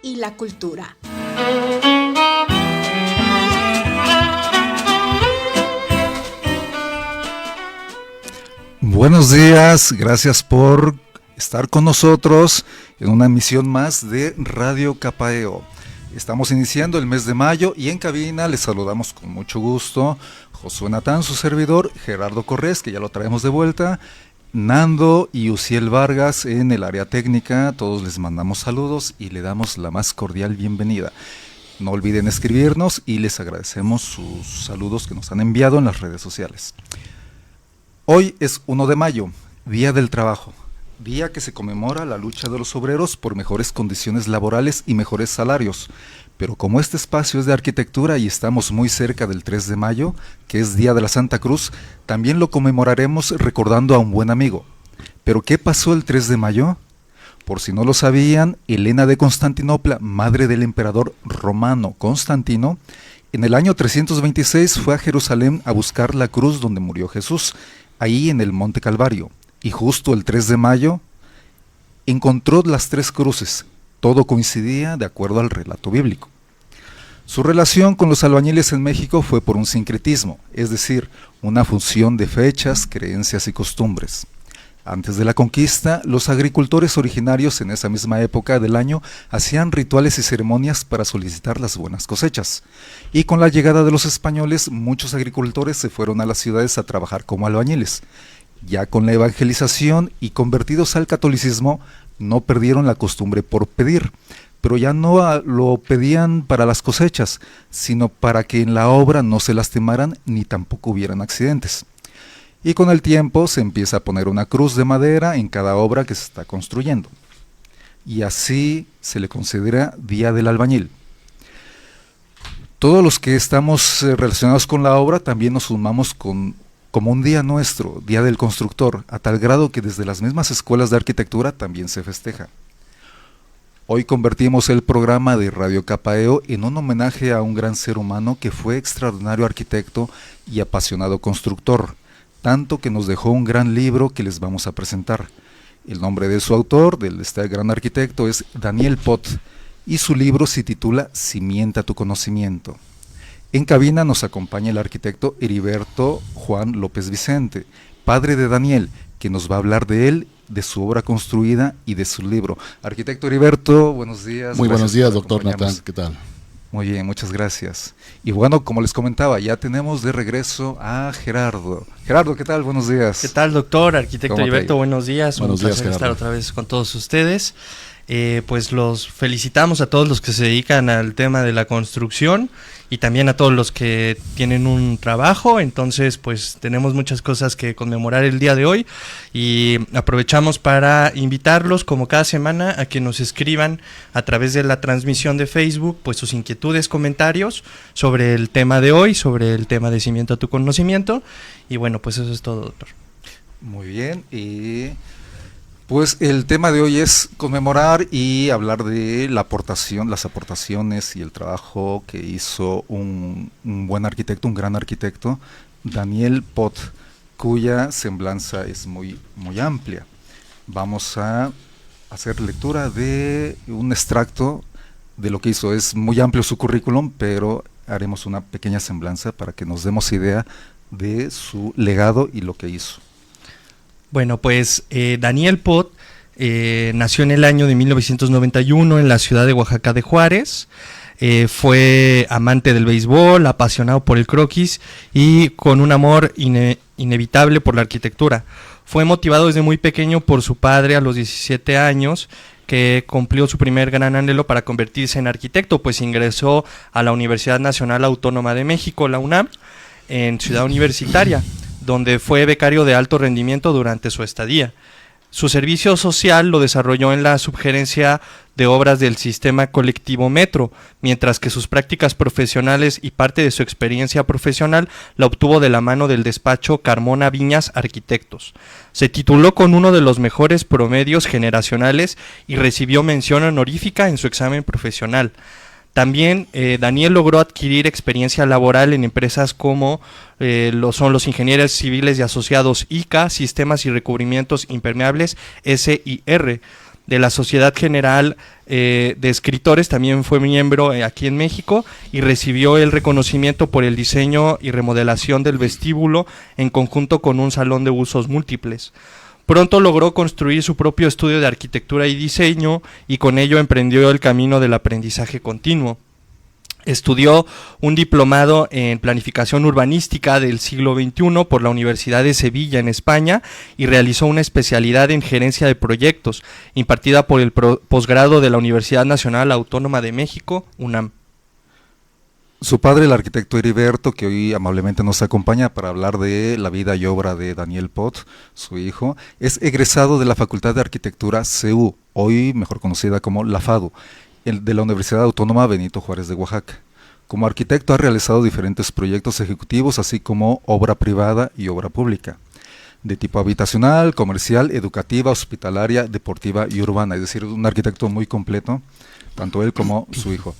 y la cultura. Buenos días, gracias por estar con nosotros en una emisión más de Radio Capaeo. Estamos iniciando el mes de mayo y en cabina les saludamos con mucho gusto Josué Natán, su servidor, Gerardo Corrés, que ya lo traemos de vuelta, Nando y Uciel Vargas en el área técnica. Todos les mandamos saludos y le damos la más cordial bienvenida. No olviden escribirnos y les agradecemos sus saludos que nos han enviado en las redes sociales. Hoy es 1 de mayo, Día del Trabajo, día que se conmemora la lucha de los obreros por mejores condiciones laborales y mejores salarios. Pero como este espacio es de arquitectura y estamos muy cerca del 3 de mayo, que es Día de la Santa Cruz, también lo conmemoraremos recordando a un buen amigo. ¿Pero qué pasó el 3 de mayo? Por si no lo sabían, Helena de Constantinopla, madre del emperador romano Constantino, en el año 326 fue a Jerusalén a buscar la cruz donde murió Jesús, ahí en el Monte Calvario, y justo el 3 de mayo encontró las 3 cruces. Todo coincidía de acuerdo al relato bíblico. Su relación con los albañiles en México fue por un sincretismo, es decir, una función de fechas, creencias y costumbres. Antes de la conquista, los agricultores originarios en esa misma época del año hacían rituales y ceremonias para solicitar las buenas cosechas. Y con la llegada de los españoles, muchos agricultores se fueron a las ciudades a trabajar como albañiles. Ya con la evangelización y convertidos al catolicismo, no perdieron la costumbre por pedir, pero ya no lo pedían para las cosechas, sino para que en la obra no se lastimaran ni tampoco hubieran accidentes. Y con el tiempo se empieza a poner una cruz de madera en cada obra que se está construyendo. Y así se le considera Día del Albañil. Todos los que estamos relacionados con la obra también nos sumamos como un día nuestro, Día del Constructor, a tal grado que desde las mismas escuelas de arquitectura también se festeja. Hoy convertimos el programa de Radio Capaeo en un homenaje a un gran ser humano que fue extraordinario arquitecto y apasionado constructor, tanto que nos dejó un gran libro que les vamos a presentar. El nombre de su autor, de este gran arquitecto, es Daniel Pot, y su libro se titula Cimienta tu conocimiento. En cabina nos acompaña el arquitecto Heriberto Juan López Vicente, padre de Daniel, que nos va a hablar de él, de su obra construida y de su libro. Arquitecto Heriberto, buenos días. Muy buenos días, doctor Natán, ¿qué tal? Muy bien, muchas gracias. Y bueno, como les comentaba, ya tenemos de regreso a Gerardo. Gerardo, ¿qué tal? Buenos días. ¿Qué tal, doctor? Arquitecto Heriberto, buenos días. Buenos días, placer estar otra vez con todos ustedes. Pues los felicitamos a todos los que se dedican al tema de la construcción y también a todos los que tienen un trabajo. Entonces pues tenemos muchas cosas que conmemorar el día de hoy y aprovechamos para invitarlos como cada semana a que nos escriban a través de la transmisión de Facebook pues sus inquietudes, comentarios sobre el tema de hoy, sobre el tema de Cimienta tu conocimiento. Y bueno, pues eso es todo, doctor. Muy bien, y pues el tema de hoy es conmemorar y hablar de la aportación, las aportaciones y el trabajo que hizo un buen arquitecto, un gran arquitecto, Daniel Pot, cuya semblanza es muy amplia. Vamos a hacer lectura de un extracto de lo que hizo. Es muy amplio su currículum, pero haremos una pequeña semblanza para que nos demos idea de su legado y lo que hizo. Bueno, pues Daniel Pot nació en el año de 1991 en la ciudad de Oaxaca de Juárez. Fue amante del béisbol, apasionado por el croquis y con un amor inevitable por la arquitectura. Fue motivado desde muy pequeño por su padre a los 17 años, que cumplió su primer gran anhelo para convertirse en arquitecto, pues ingresó a la Universidad Nacional Autónoma de México, la UNAM, en Ciudad Universitaria, donde fue becario de alto rendimiento durante su estadía. Su servicio social lo desarrolló en la subgerencia de obras del sistema colectivo Metro, mientras que sus prácticas profesionales y parte de su experiencia profesional la obtuvo de la mano del despacho Carmona Viñas Arquitectos. Se tituló con uno de los mejores promedios generacionales y recibió mención honorífica en su examen profesional. También Daniel logró adquirir experiencia laboral en empresas como son los ingenieros civiles y asociados ICA, Sistemas y Recubrimientos Impermeables, SIR, de la Sociedad General de Escritores, también fue miembro aquí en México y recibió el reconocimiento por el diseño y remodelación del vestíbulo en conjunto con un salón de usos múltiples. Pronto logró construir su propio estudio de arquitectura y diseño y con ello emprendió el camino del aprendizaje continuo. Estudió un diplomado en planificación urbanística del siglo XXI por la Universidad de Sevilla en España y realizó una especialidad en gerencia de proyectos impartida por el posgrado de la Universidad Nacional Autónoma de México, UNAM. Su padre, el arquitecto Heriberto, que hoy amablemente nos acompaña para hablar de la vida y obra de Daniel Pot, su hijo, es egresado de la Facultad de Arquitectura CU, hoy mejor conocida como la FADU, de la Universidad Autónoma Benito Juárez de Oaxaca. Como arquitecto ha realizado diferentes proyectos ejecutivos, así como obra privada y obra pública, de tipo habitacional, comercial, educativa, hospitalaria, deportiva y urbana, es decir, un arquitecto muy completo, tanto él como su hijo.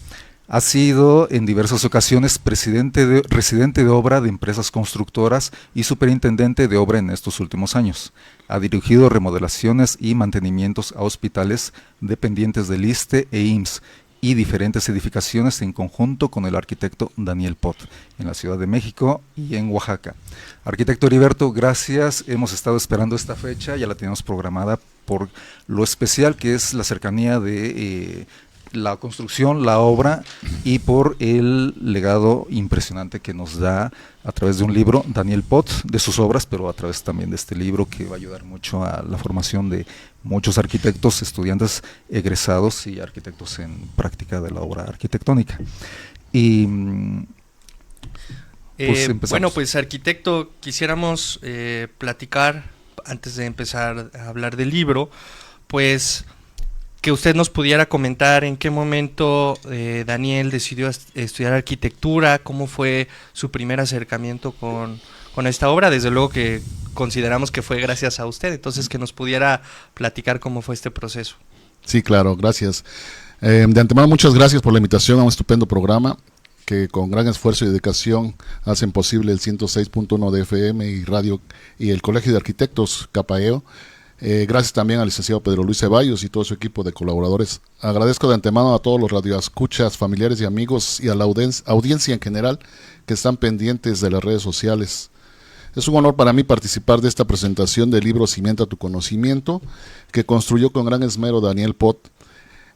Ha sido en diversas ocasiones residente de obra de empresas constructoras y superintendente de obra en estos últimos años. Ha dirigido remodelaciones y mantenimientos a hospitales dependientes del ISSSTE e IMSS y diferentes edificaciones en conjunto con el arquitecto Daniel Pot en la Ciudad de México y en Oaxaca. Arquitecto Heriberto, gracias. Hemos estado esperando esta fecha, ya la teníamos programada por lo especial que es la cercanía de la construcción, la obra y por el legado impresionante que nos da a través de un libro, Daniel Pot, de sus obras, pero a través también de este libro que va a ayudar mucho a la formación de muchos arquitectos, estudiantes egresados y arquitectos en práctica de la obra arquitectónica. Y pues empezamos. Bueno, pues arquitecto, quisiéramos platicar, antes de empezar a hablar del libro, pues que usted nos pudiera comentar en qué momento Daniel decidió estudiar arquitectura, cómo fue su primer acercamiento con esta obra. Desde luego que consideramos que fue gracias a usted, entonces que nos pudiera platicar cómo fue este proceso. Sí, claro, gracias. De antemano, muchas gracias por la invitación a un estupendo programa que con gran esfuerzo y dedicación hacen posible el 106.1 de FM y radio y el Colegio de Arquitectos Capaeo. Gracias también al licenciado Pedro Luis Ceballos y todo su equipo de colaboradores. Agradezco de antemano a todos los radioescuchas, familiares y amigos y a la audiencia en general que están pendientes de las redes sociales. Es un honor para mí participar de esta presentación del libro Cimienta tu conocimiento, que construyó con gran esmero Daniel Pot.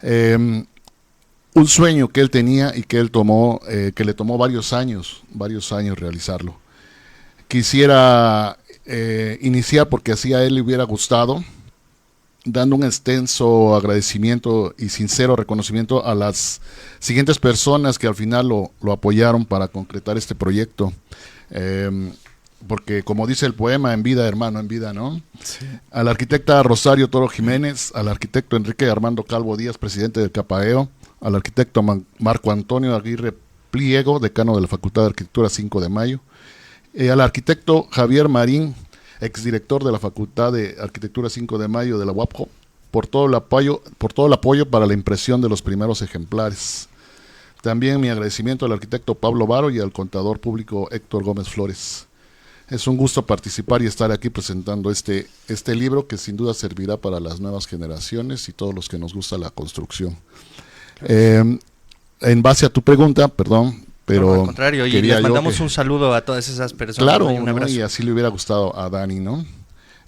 Un sueño que él tenía y que él tomó, que le tomó varios años realizarlo. Quisiera iniciar porque así a él le hubiera gustado, dando un extenso agradecimiento y sincero reconocimiento a las siguientes personas que al final lo apoyaron para concretar este proyecto. Porque como dice el poema, en vida hermano, en vida, ¿no? Sí. A la arquitecta Rosario Toro Jiménez, al arquitecto Enrique Armando Calvo Díaz, presidente del Capaeo, al arquitecto Marco Antonio Aguirre Pliego, decano de la Facultad de Arquitectura 5 de Mayo, al arquitecto Javier Marín, exdirector de la Facultad de Arquitectura 5 de Mayo de la UAPJO, por todo el apoyo para la impresión de los primeros ejemplares. También mi agradecimiento al arquitecto Pablo Varo y al contador público Héctor Gómez Flores. Es un gusto participar y estar aquí presentando este libro que sin duda servirá para las nuevas generaciones y todos los que nos gusta la construcción. En base a tu pregunta, perdón, pero no, al contrario, y les mandamos un saludo a todas esas personas. Claro, y un abrazo. ¿no? Y así le hubiera gustado a Dani, ¿no?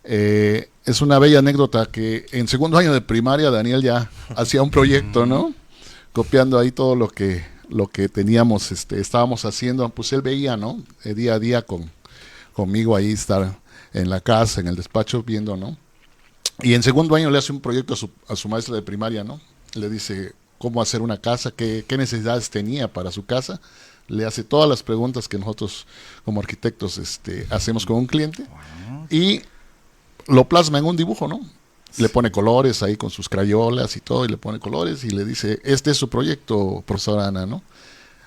Es una bella anécdota que en segundo año de primaria Daniel ya hacía un proyecto, ¿no? Copiando ahí todo lo que teníamos, estábamos haciendo, pues él veía, ¿no? Día a día conmigo ahí estar en la casa, en el despacho viendo, ¿no? Y en segundo año le hace un proyecto a su maestra de primaria, ¿no? Le dice cómo hacer una casa, qué necesidades tenía para su casa. Le hace todas las preguntas que nosotros como arquitectos hacemos con un cliente y lo plasma en un dibujo, ¿no? Le pone colores ahí con sus crayolas y todo, y le pone colores y le dice, este es su proyecto, profesora Ana, ¿no?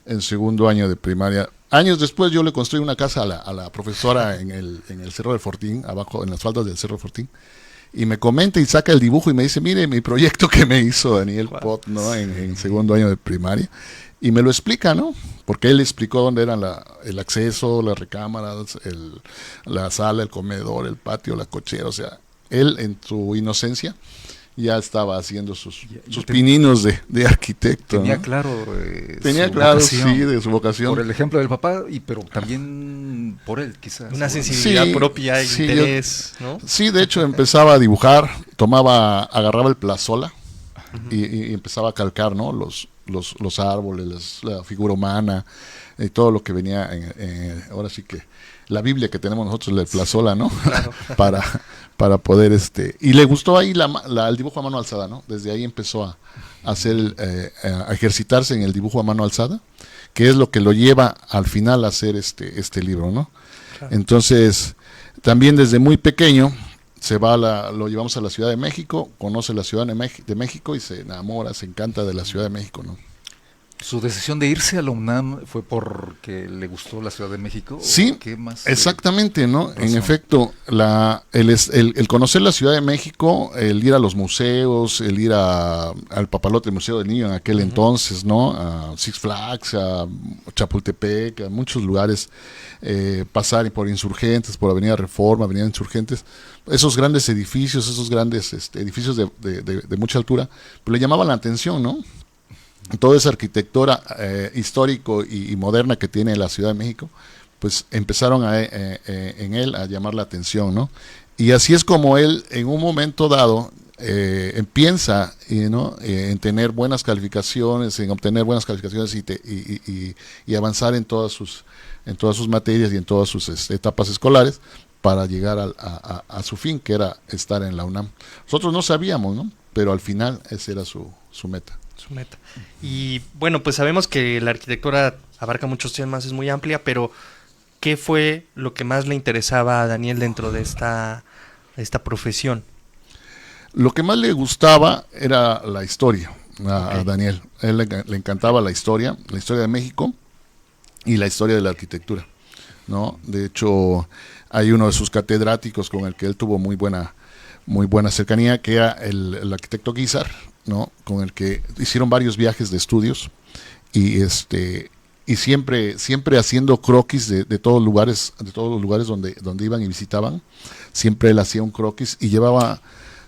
En segundo año de primaria. Años después yo le construí una casa a la profesora en el Cerro del Fortín, abajo en las faldas del Cerro del Fortín, y me comenta y saca el dibujo y me dice, mire mi proyecto que me hizo Daniel Pot, ¿no? En segundo año de primaria. Y me lo explica, ¿no? Porque él explicó dónde eran el acceso, las recámaras, la sala, el comedor, el patio, la cochera. O sea, él en su inocencia ya estaba haciendo sus Ya pininos de arquitecto. Tenía ¿no? claro, Tenía su claro, vocación, sí, de su vocación. por el ejemplo del papá, pero también por él, quizás. Una seguramente. sensibilidad Sí, propia, sí, interés, ¿no? Sí, de hecho empezaba a dibujar, agarraba el plazola y empezaba a calcar, ¿no? Los árboles, la figura humana y todo lo que venía ahora sí que la Biblia que tenemos nosotros, el plazola, ¿no? Claro. para poder y le gustó ahí el dibujo a mano alzada, ¿no? Desde ahí empezó a hacer a ejercitarse en el dibujo a mano alzada, que es lo que lo lleva al final a hacer este libro, ¿no? Claro. Entonces, también desde muy pequeño lo llevamos a la Ciudad de México, conoce la Ciudad de México y se enamora, se encanta de la Ciudad de México, ¿no? ¿Su decisión de irse a la UNAM fue porque le gustó la Ciudad de México? Sí, ¿O qué más? exactamente, ¿no? razón? En efecto, el conocer la Ciudad de México, el ir a los museos, el ir al Papalote Museo del Niño en aquel entonces, ¿no? A Six Flags, a Chapultepec, a muchos lugares, pasar por Insurgentes, por Avenida Reforma, Avenida Insurgentes, esos grandes edificios, esos grandes edificios de mucha altura, pues le llamaban la atención, ¿no? Toda esa arquitectura histórico y moderna que tiene la Ciudad de México, pues empezaron en él a llamar la atención, ¿no? Y así es como él, en un momento dado, piensa en tener buenas calificaciones, en obtener buenas calificaciones y avanzar en todas sus materias y en todas sus etapas escolares para llegar a su fin, que era estar en la UNAM. Nosotros no sabíamos, ¿no? Pero al final esa era su meta. Su meta. Y bueno, pues sabemos que la arquitectura abarca muchos temas, es muy amplia, pero ¿qué fue lo que más le interesaba a Daniel dentro de esta profesión? Lo que más le gustaba era la historia a Okay. Daniel. A él le encantaba la historia de México y la historia de la arquitectura, ¿no? De hecho, hay uno de sus catedráticos con el que él tuvo muy buena cercanía, que era el arquitecto Guizar, ¿no? Con el que hicieron varios viajes de estudios y siempre haciendo croquis de todos los lugares donde iban y visitaban. Siempre él hacía un croquis y llevaba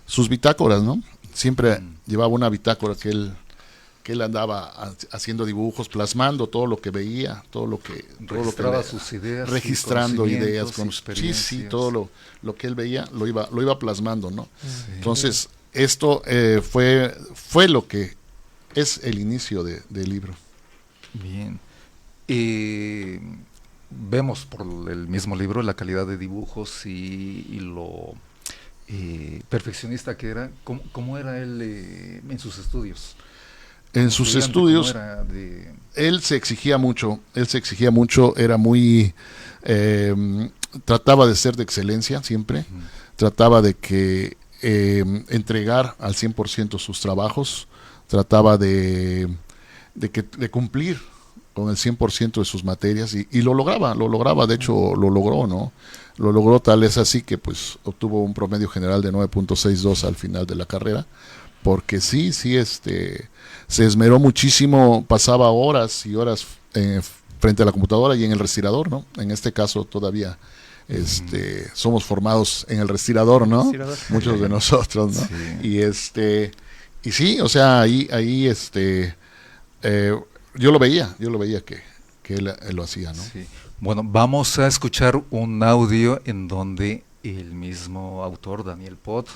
sus bitácoras, ¿no? Siempre llevaba una bitácora que él andaba haciendo dibujos, plasmando todo lo que veía, todo lo que registraba sus ideas, registrando ideas, experiencias. todo lo que él veía lo iba plasmando, ¿no? Sí. Entonces, esto fue lo que es el inicio del libro. Bien. Vemos por el mismo libro la calidad de dibujos y lo perfeccionista que era. ¿Cómo era él en sus estudios? En sus estudios, él se exigía mucho, era muy... trataba de ser de excelencia siempre, trataba de que entregar al 100% sus trabajos, trataba de cumplir con el 100% de sus materias y lo lograba, de hecho lo logró, ¿no? Lo logró, tal es así que pues obtuvo un promedio general de 9.62 al final de la carrera, porque sí, se esmeró muchísimo, pasaba horas y horas frente a la computadora y en el respirador, ¿no? En este caso todavía somos formados en el respirador, ¿no? Muchos de nosotros, ¿no? Sí. Y sí, o sea, ahí yo lo veía que él lo hacía, ¿no? Sí. Bueno, vamos a escuchar un audio en donde el mismo autor, Daniel Pot,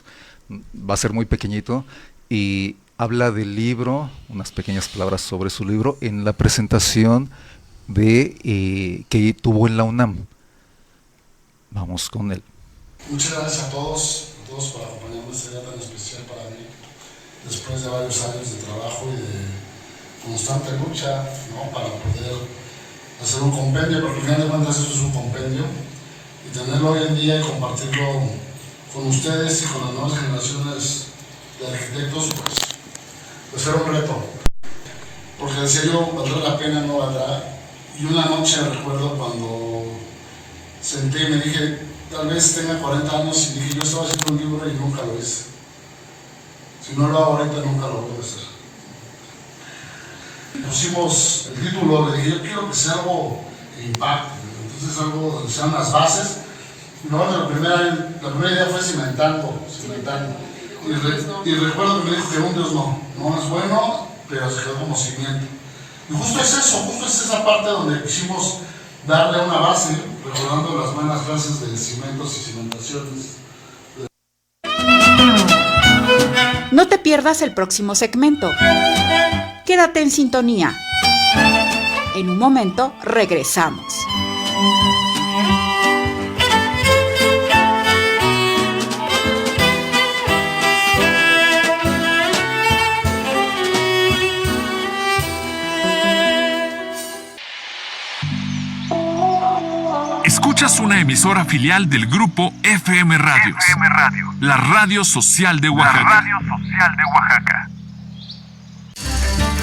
va a ser muy pequeñito y habla del libro, unas pequeñas palabras sobre su libro en la presentación que tuvo en la UNAM. Vamos con él. Muchas gracias a todos por acompañarnos este día tan especial para mí, después de varios años de trabajo y de constante lucha, ¿no? Para poder hacer un compendio, porque al final de cuentas esto es un compendio, y tenerlo hoy en día y compartirlo con ustedes y con las nuevas generaciones de arquitectos, pues era un reto. Porque decía yo, valdrá la pena, no valdrá. Y una noche recuerdo cuando senté y me dije, tal vez tenga 40 años, y dije, yo estaba haciendo un libro y nunca lo hice. Si no lo hago ahorita, nunca lo voy a hacer. Pusimos el título, le dije, yo quiero que sea algo que impacte, entonces algo donde sean las bases. Y luego la primera idea fue cimentando. Y recuerdo que me dijo que un Dios no es bueno, pero se quedó como cimiento. Y justo es eso, justo es esa parte donde quisimos darle una base, recordando las buenas clases de cimentos y cimentaciones. No te pierdas el próximo segmento. Quédate en sintonía. En un momento regresamos. Escuchas una emisora filial del grupo FM Radios. FM Radio. La radio social de Oaxaca. La radio social de Oaxaca.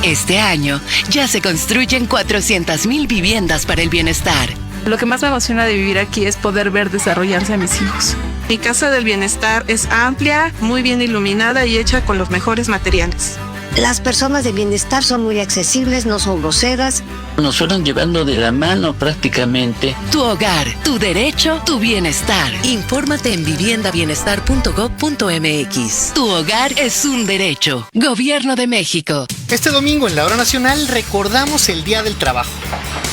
Este año ya se construyen 400,000 viviendas para el bienestar. Lo que más me emociona de vivir aquí es poder ver desarrollarse a mis hijos. Mi casa del bienestar es amplia, muy bien iluminada y hecha con los mejores materiales. Las personas de bienestar son muy accesibles, no son groseras. Nos fueron llevando de la mano prácticamente. Tu hogar, tu derecho, tu bienestar. Infórmate en viviendabienestar.gov.mx. Tu hogar es un derecho. Gobierno de México. Este domingo en la Hora Nacional recordamos el Día del Trabajo.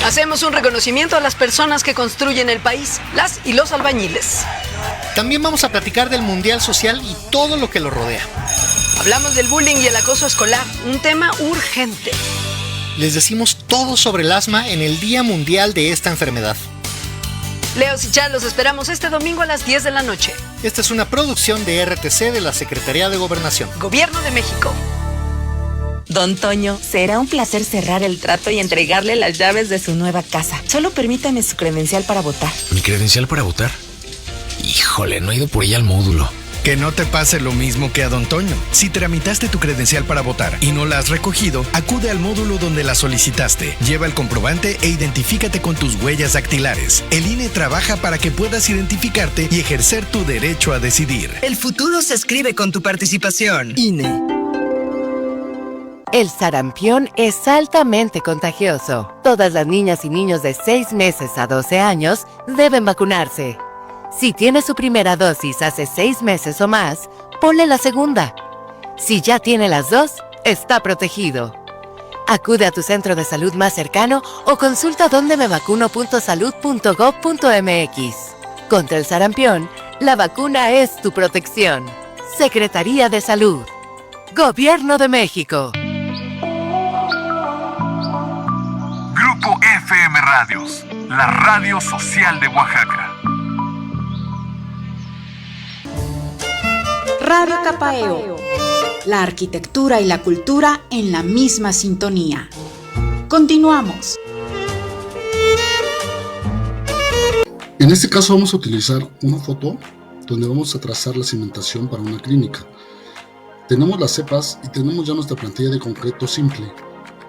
Hacemos un reconocimiento a las personas que construyen el país, las y los albañiles. También vamos a platicar del Mundial Social y todo lo que lo rodea. Hablamos del bullying y el acoso escolar, un tema urgente. Les decimos todo sobre el asma en el Día Mundial de esta enfermedad. Leos y Chad, los esperamos este domingo a las 10 de la noche. Esta es una producción de RTC de la Secretaría de Gobernación. Gobierno de México. Don Toño, será un placer cerrar el trato y entregarle las llaves de su nueva casa. Solo permítame su credencial para votar. ¿Mi credencial para votar? Híjole, no he ido por ella al módulo. Que no te pase lo mismo que a Don Toño. Si tramitaste tu credencial para votar y no la has recogido, acude al módulo donde la solicitaste. Lleva el comprobante e identifícate con tus huellas dactilares. El INE trabaja para que puedas identificarte y ejercer tu derecho a decidir. El futuro se escribe con tu participación. INE. El sarampión es altamente contagioso. Todas las niñas y niños de 6 meses a 12 años deben vacunarse. Si tiene su primera dosis hace 6 meses o más, ponle la segunda. Si ya tiene las dos, está protegido. Acude a tu centro de salud más cercano o consulta dondemevacuno.salud.gov.mx. Contra el sarampión, la vacuna es tu protección. Secretaría de Salud. Gobierno de México. Grupo FM Radios, la radio social de Oaxaca. Radio Capaeo. La arquitectura y la cultura en la misma sintonía. Continuamos. En este caso vamos a utilizar una foto donde vamos a trazar la cimentación para una clínica. Tenemos las cepas y tenemos ya nuestra plantilla de concreto simple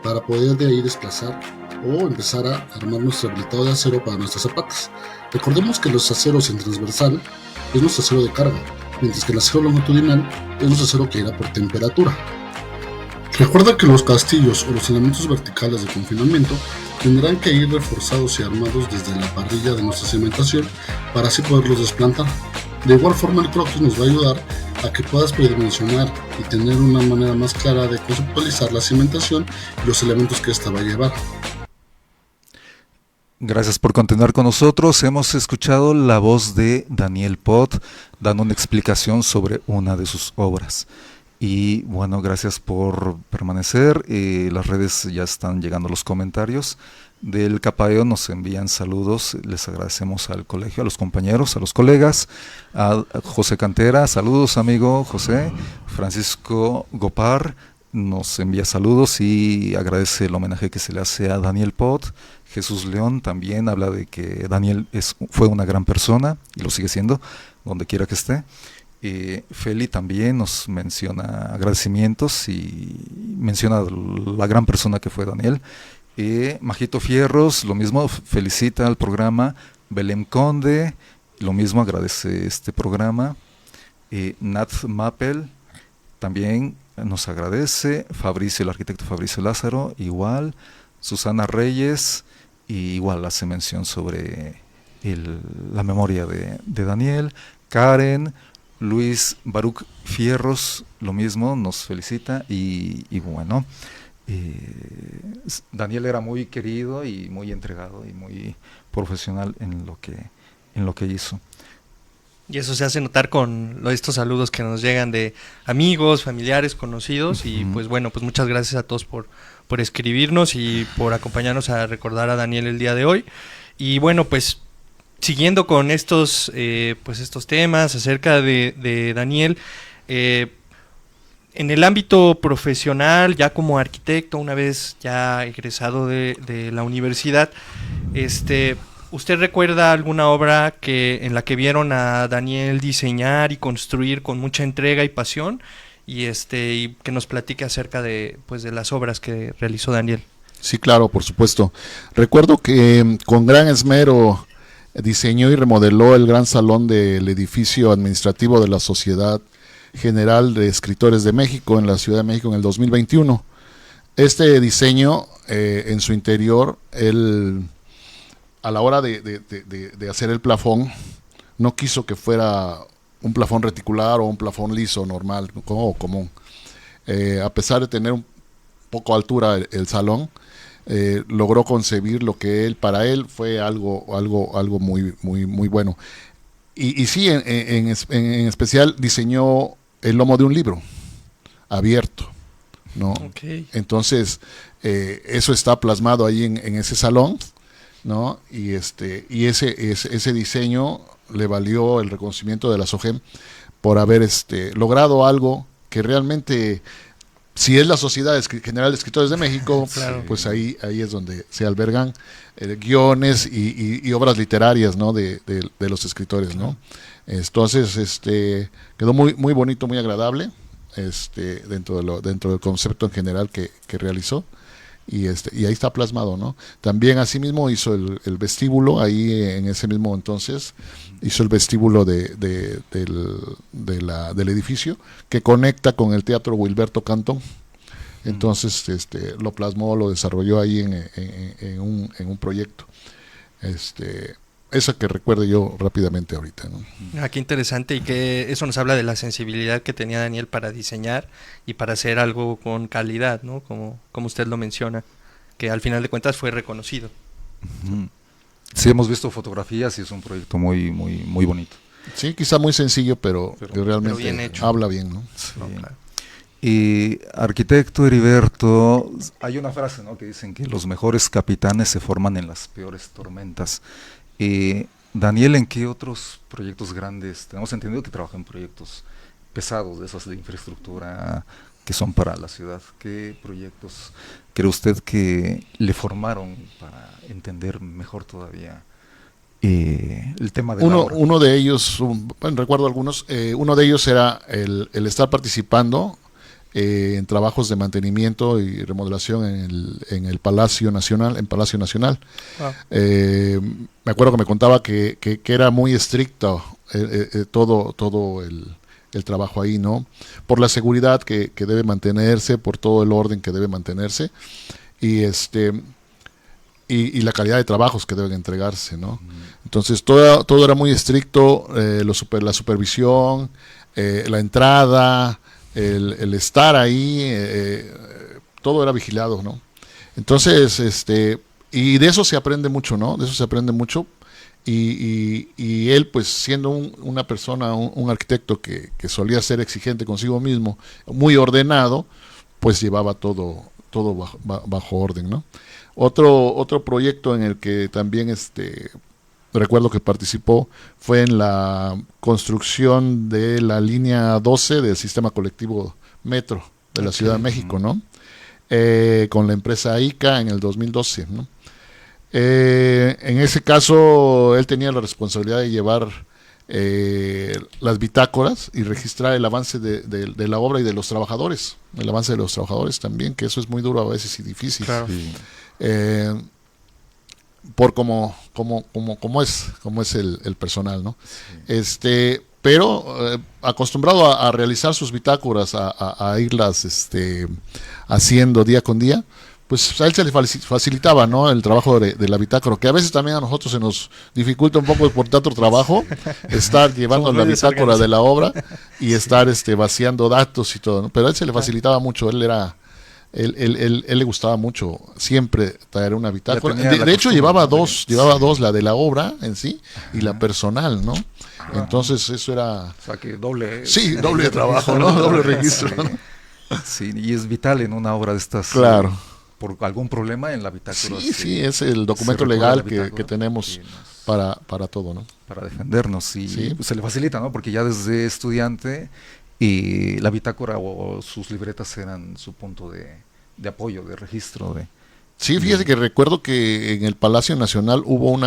para poder de ahí desplazar o empezar a armar nuestro habilitado de acero para nuestras zapatas. Recordemos que los aceros en transversal es nuestro acero de carga, mientras que el acero longitudinal es nuestro acero que irá por temperatura. Recuerda que los castillos o los elementos verticales de confinamiento tendrán que ir reforzados y armados desde la parrilla de nuestra cimentación para así poderlos desplantar. De igual forma el croquis nos va a ayudar a que puedas predimensionar y tener una manera más clara de conceptualizar la cimentación y los elementos que ésta va a llevar. Gracias por continuar con nosotros. Hemos escuchado la voz de Daniel Pot dando una explicación sobre una de sus obras. Y bueno, gracias por permanecer. Las redes ya están llegando los comentarios. Del Capaeo nos envían saludos. Les agradecemos al colegio, a los compañeros, a los colegas. A José Cantera, saludos amigo José. Francisco Gopar nos envía saludos y agradece el homenaje que se le hace a Daniel Pot. Jesús León también habla de que Daniel fue una gran persona y lo sigue siendo, donde quiera que esté. Feli también nos menciona agradecimientos y menciona la gran persona que fue Daniel. Majito Fierros, lo mismo, felicita al programa. Belém Conde, lo mismo, agradece este programa. Nat Mappel también nos agradece. Fabricio, el arquitecto Fabricio Lázaro, igual. Susana Reyes, y igual hace mención sobre la memoria de Daniel. Karen, Luis Baruch Fierros, lo mismo, nos felicita y bueno, Daniel era muy querido y muy entregado y muy profesional en lo que hizo. Y eso se hace notar con estos saludos que nos llegan de amigos, familiares, conocidos. Y pues bueno, pues muchas gracias a todos por escribirnos y por acompañarnos a recordar a Daniel el día de hoy. Y bueno, pues siguiendo con estos temas acerca de Daniel, en el ámbito profesional, ya como arquitecto, una vez ya egresado de la universidad, ¿usted recuerda alguna obra en la que vieron a Daniel diseñar y construir con mucha entrega y pasión? Y que nos platique acerca de las obras que realizó Daniel. Sí, claro, por supuesto. Recuerdo que con gran esmero diseñó y remodeló el gran salón del edificio administrativo de la Sociedad General de Escritores de México en la Ciudad de México en el 2021. Este diseño, en su interior, él, a la hora de hacer el plafón, no quiso que fuera un plafón reticular o un plafón liso, normal o común. A pesar de tener un poco altura el salón, logró concebir lo que para él fue algo muy, muy, muy bueno. Y sí, en especial diseñó el lomo de un libro abierto, ¿no? Okay. Entonces, eso está plasmado ahí en ese salón, ¿no? Y ese diseño le valió el reconocimiento de la SOGEM por haber logrado algo que realmente, si es la Sociedad General de Escritores de México, claro, pues ahí es donde se albergan guiones y obras literarias, ¿no? de los escritores, ¿no? Entonces quedó muy, muy bonito, muy agradable, dentro del concepto en general que realizó. Y ahí está plasmado, ¿no? También asimismo hizo el vestíbulo, ahí en ese mismo entonces hizo el vestíbulo del edificio que conecta con el Teatro Wilberto Cantón. Entonces lo plasmó, lo desarrolló ahí en un proyecto. Eso que recuerdo yo rápidamente ahorita, ¿no? Qué interesante, y que eso nos habla de la sensibilidad que tenía Daniel para diseñar y para hacer algo con calidad, ¿no? Como usted lo menciona, que al final de cuentas fue reconocido. Sí, hemos visto fotografías y es un proyecto muy, muy, muy bonito. Sí, quizá muy sencillo, pero realmente bien hecho. Habla bien, ¿no? Sí. No, claro. Y arquitecto Heriberto, hay una frase, ¿no?, que dicen que los mejores capitanes se forman en las peores tormentas. Daniel, ¿en qué otros proyectos grandes? Tenemos entendido que trabaja en proyectos pesados, de esos de infraestructura que son para la ciudad. ¿Qué proyectos cree usted que le formaron para entender mejor todavía el tema de uno de ellos, recuerdo algunos, uno de ellos era el estar participando en trabajos de mantenimiento y remodelación en el Palacio Nacional, Wow. Me acuerdo que me contaba que era muy estricto todo el trabajo ahí, ¿no? Por la seguridad que debe mantenerse, por todo el orden que debe mantenerse, y la calidad de trabajos que deben entregarse, ¿no? Entonces todo era muy estricto, la supervisión, la entrada, el estar ahí, todo era vigilado, ¿no? Entonces, y de eso se aprende mucho, ¿no? De eso se aprende mucho, y él, pues, siendo una persona, un arquitecto que solía ser exigente consigo mismo, muy ordenado, pues llevaba todo bajo orden, ¿no? Otro proyecto en el que también recuerdo que participó fue en la construcción de la línea 12 del sistema colectivo Metro de la Ciudad de México, ¿no? Con la empresa ICA en el 2012, ¿no? En ese caso él tenía la responsabilidad de llevar las bitácoras y registrar el avance de la obra y de los trabajadores, el avance de los trabajadores también, que eso es muy duro a veces y difícil. Claro. Sí. Por como es el personal, ¿no? Sí. Pero acostumbrado a realizar sus bitácoras, a irlas haciendo día con día, pues a él se le facilitaba, ¿no? El trabajo de la bitácora, que a veces también a nosotros se nos dificulta un poco por tanto trabajo estar llevando la bitácora de la obra y estar vaciando datos y todo, ¿no? Pero a él se le facilitaba mucho, él le gustaba mucho siempre traer una bitácora. De hecho llevaba dos, la de la obra en sí y la personal, ¿no? Entonces eso era... O sea que doble... Sí, doble de trabajo, ¿no? Doble registro, ¿no? Sí, y es vital en una obra de estas. Claro. Por algún problema en la bitácora. Sí, es el documento legal que tenemos para todo, ¿no? Para defendernos, y pues se le facilita, ¿no? Porque ya desde estudiante y la bitácora o sus libretas eran su punto de apoyo, de registro. Sí, fíjese que recuerdo que en el Palacio Nacional hubo un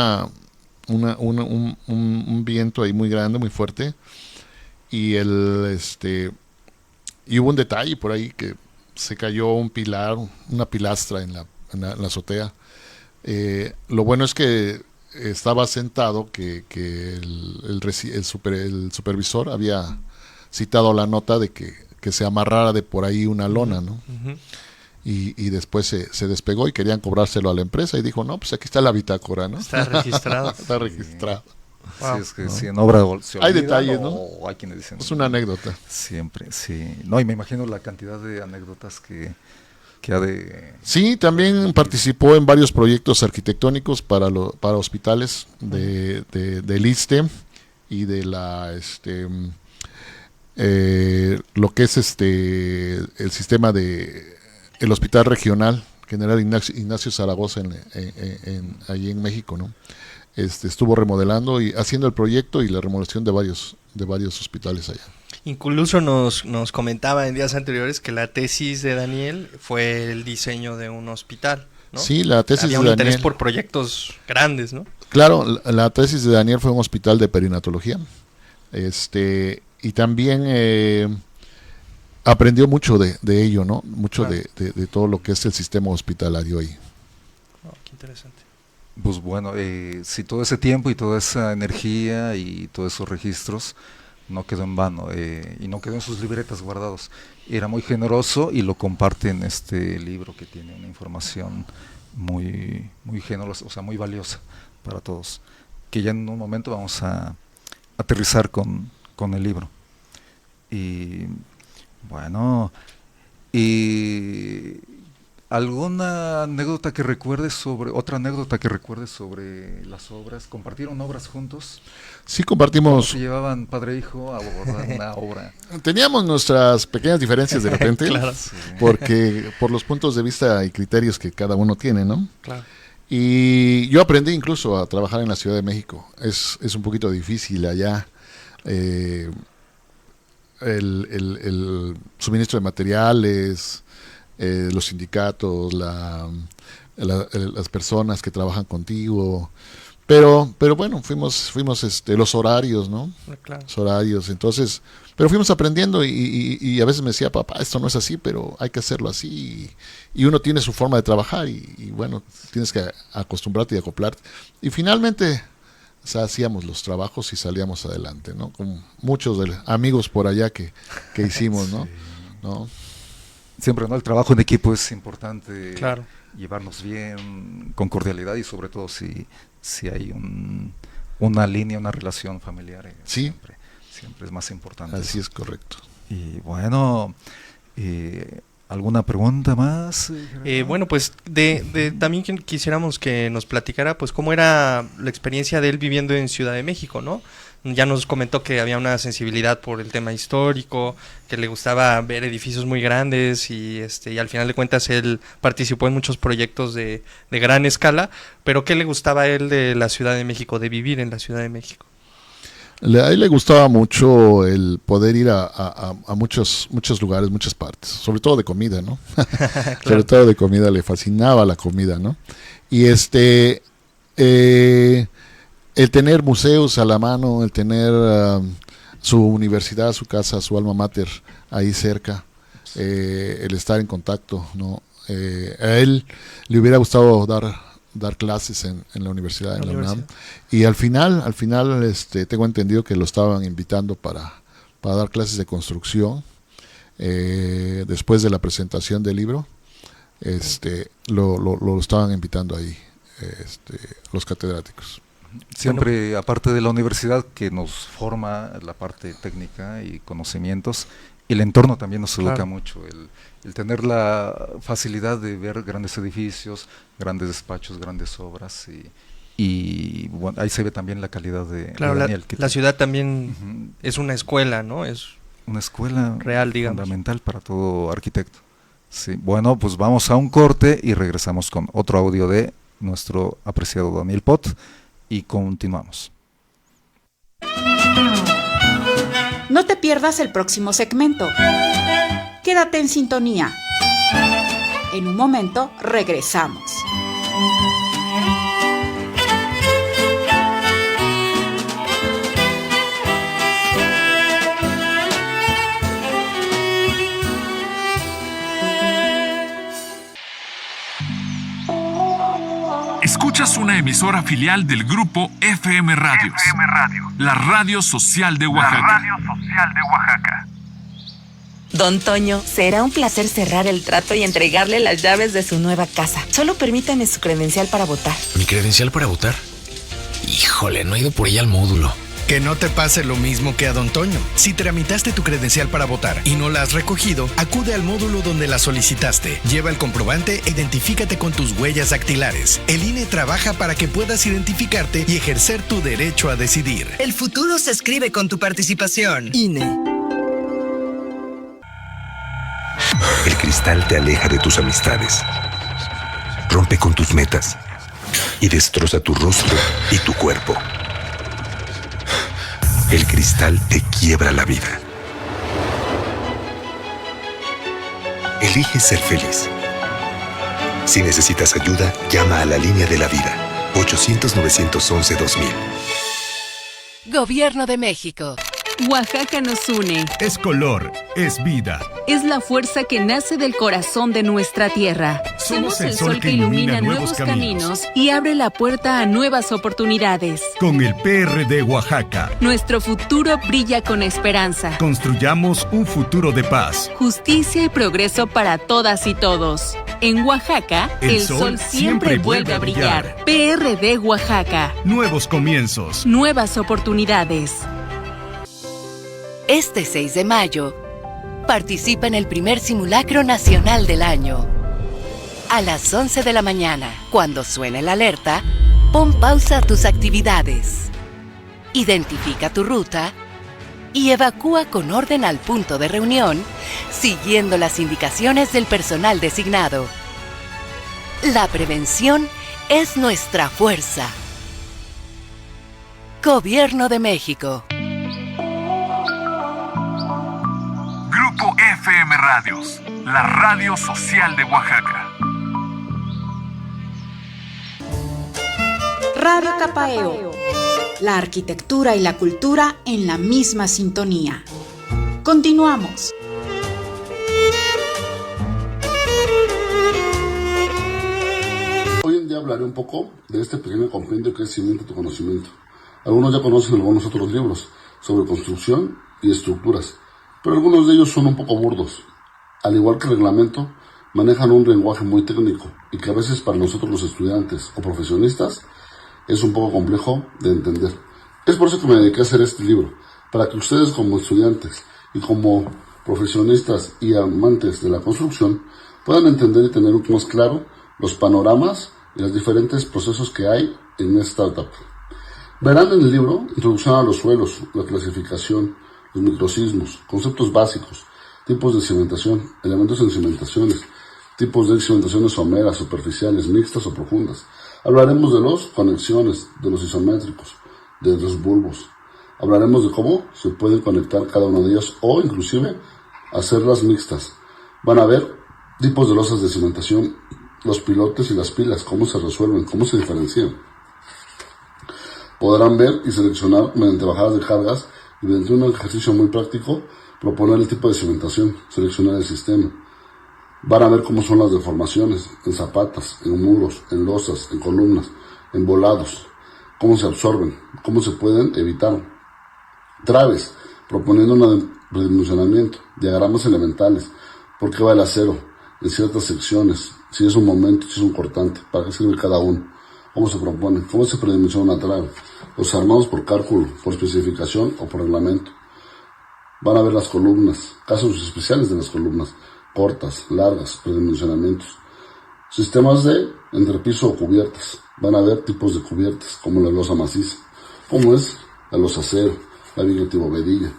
viento ahí muy grande, muy fuerte, y y hubo un detalle por ahí que se cayó un pilar, una pilastra en la azotea. Lo bueno es que estaba sentado que el supervisor había citado la nota de que se amarrara de por ahí una lona, ¿no? Uh-huh. Y después se despegó y querían cobrárselo a la empresa y dijo, no, pues aquí está la bitácora, ¿no? Está registrado. Está registrado. Wow. Sí, es que ¿no? Si en obra se olvida, hay detalles, ¿no? Hay quienes dicen, es una anécdota. Siempre, sí. No, y me imagino la cantidad de anécdotas que ha de... Sí, también participó en varios proyectos arquitectónicos para hospitales del ISSSTE y de la lo que es el sistema el hospital regional General Ignacio Zaragoza allí en México, ¿no? Estuvo remodelando y haciendo el proyecto y la remodelación de varios hospitales allá. Incluso nos comentaba en días anteriores que la tesis de Daniel fue el diseño de un hospital, ¿no? Sí, la tesis había de un interés Daniel, por proyectos grandes, ¿no? Claro, la tesis de Daniel fue un hospital de perinatología, y también aprendió mucho de ello, ¿no? Mucho claro. de todo lo que es el sistema hospitalario ahí. Oh, qué interesante. Pues bueno, si todo ese tiempo y toda esa energía y todos esos registros no quedó en vano, y no quedó en sus libretas guardados. Era muy generoso y lo comparte en este libro que tiene una información muy, muy generosa, o sea, muy valiosa para todos, que ya en un momento vamos a aterrizar con el libro. Y bueno, y ¿alguna anécdota que recuerdes sobre las obras? ¿Compartieron obras juntos? Sí, compartimos. ¿Se llevaban padre e hijo a abordar una obra? Teníamos nuestras pequeñas diferencias de repente, claro. Porque por los puntos de vista y criterios que cada uno tiene, ¿no? Claro. Y yo aprendí incluso a trabajar en la Ciudad de México. Es un poquito difícil allá. El suministro de materiales, los sindicatos, las personas que trabajan contigo, pero bueno, fuimos los horarios, ¿no? Claro. Los horarios, entonces, pero fuimos aprendiendo y a veces me decía, papá, esto no es así, pero hay que hacerlo así, y uno tiene su forma de trabajar y bueno, tienes que acostumbrarte y acoplarte, y finalmente, o sea, hacíamos los trabajos y salíamos adelante, ¿no? Con muchos amigos por allá que hicimos, ¿no? Sí. ¿No? Siempre, ¿no? El trabajo en equipo es importante, claro. Llevarnos bien, con cordialidad y sobre todo si hay una línea, una relación familiar. Sí. Siempre es más importante. Así es correcto. Y bueno, ¿alguna pregunta más? Bueno, pues también quisiéramos que nos platicara pues cómo era la experiencia de él viviendo en Ciudad de México, ¿no? Ya nos comentó que había una sensibilidad por el tema histórico, que le gustaba ver edificios muy grandes y al final de cuentas él participó en muchos proyectos de gran escala, pero ¿qué le gustaba a él de la Ciudad de México, de vivir en la Ciudad de México? A él le gustaba mucho el poder ir a muchos lugares, muchas partes, sobre todo de comida, ¿no? Claro. Sobre todo de comida, le fascinaba la comida, ¿no? Y el tener museos a la mano, el tener su universidad, su casa, su alma mater ahí cerca, el estar en contacto, ¿no? A él le hubiera gustado dar clases en la universidad, en la UNAM, y al final tengo entendido que lo estaban invitando para dar clases de construcción después de la presentación del libro. lo estaban invitando ahí los catedráticos. Siempre, aparte de la universidad que nos forma la parte técnica y conocimientos, el entorno también nos educa mucho, el tener la facilidad de ver grandes edificios, grandes despachos, grandes obras, y bueno, ahí se ve también la calidad de Daniel. La ciudad también es una escuela, ¿no? Es una escuela real, digamos, fundamental para todo arquitecto. Sí. Bueno, pues vamos a un corte y regresamos con otro audio de nuestro apreciado Daniel Pot y continuamos. No te pierdas el próximo segmento. Quédate en sintonía. En un momento regresamos. Escuchas una emisora filial del grupo FM Radios. La radio social de Oaxaca. Don Toño, será un placer cerrar el trato y entregarle las llaves de su nueva casa. Solo permítame su credencial para votar. ¿Mi credencial para votar? Híjole, no he ido por ella al módulo. Que no te pase lo mismo que a Don Toño. Si tramitaste tu credencial para votar y no la has recogido, acude al módulo donde la solicitaste. Lleva el comprobante e identifícate con tus huellas dactilares. El INE trabaja para que puedas identificarte y ejercer tu derecho a decidir. El futuro se escribe con tu participación. INE. El cristal te aleja de tus amistades, rompe con tus metas y destroza tu rostro y tu cuerpo. El cristal te quiebra la vida. Elige ser feliz. Si necesitas ayuda, llama a la línea de la vida, 800-911-2000. Gobierno de México. Oaxaca nos une. Es color, es vida. Es la fuerza que nace del corazón de nuestra tierra. Somos el sol que ilumina nuevos caminos y abre la puerta a nuevas oportunidades. Con el PRD Oaxaca, nuestro futuro brilla con esperanza. Construyamos un futuro de paz, justicia y progreso para todas y todos. En Oaxaca, el sol siempre vuelve a brillar. PRD Oaxaca. Nuevos comienzos. Nuevas oportunidades. Este 6 de mayo, participa en el primer simulacro nacional del año. A las 11 de la mañana, cuando suene la alerta, pon pausa a tus actividades. Identifica tu ruta y evacúa con orden al punto de reunión, siguiendo las indicaciones del personal designado. La prevención es nuestra fuerza. Gobierno de México. Grupo FM Radios, la radio social de Oaxaca. Radio Capaeo, la arquitectura y la cultura en la misma sintonía. Continuamos. Hoy en día hablaré un poco de este pequeño compendio que es Cimiento de tu Conocimiento. Algunos ya conocen algunos otros libros sobre construcción y estructuras, pero algunos de ellos son un poco burdos. Al igual que el reglamento, manejan un lenguaje muy técnico y que a veces para nosotros los estudiantes o profesionistas es un poco complejo de entender. Es por eso que me dediqué a hacer este libro, para que ustedes como estudiantes y como profesionistas y amantes de la construcción puedan entender y tener un poco más claro los panoramas y los diferentes procesos que hay en esta etapa. Verán en el libro introducción a los suelos, la clasificación, los microsismos, conceptos básicos, tipos de cimentación, elementos en cimentaciones, tipos de cimentaciones someras, superficiales, mixtas o profundas. Hablaremos de las conexiones, de los isométricos, de los bulbos. Hablaremos de cómo se pueden conectar cada uno de ellos o inclusive hacerlas mixtas. Van a ver tipos de losas de cimentación, los pilotes y las pilas, cómo se resuelven, cómo se diferencian. Podrán ver y seleccionar mediante bajadas de cargas y mediante un ejercicio muy práctico, proponer el tipo de cimentación, seleccionar el sistema. Van a ver cómo son las deformaciones en zapatas, en muros, en losas, en columnas, en volados, cómo se absorben, cómo se pueden evitar. Traves, proponiendo un redimensionamiento, diagramas elementales, por qué va el acero en ciertas secciones, si es un momento, si es un cortante, para qué sirve cada uno, cómo se propone, cómo se predimensiona una trave, los armados por cálculo, por especificación o por reglamento. Van a ver las columnas, casos especiales de las columnas, cortas, largas, predimensionamientos. Sistemas de entrepiso o cubiertas. Van a ver tipos de cubiertas, como la losa maciza, como es la losa acero, la viga tibovedilla,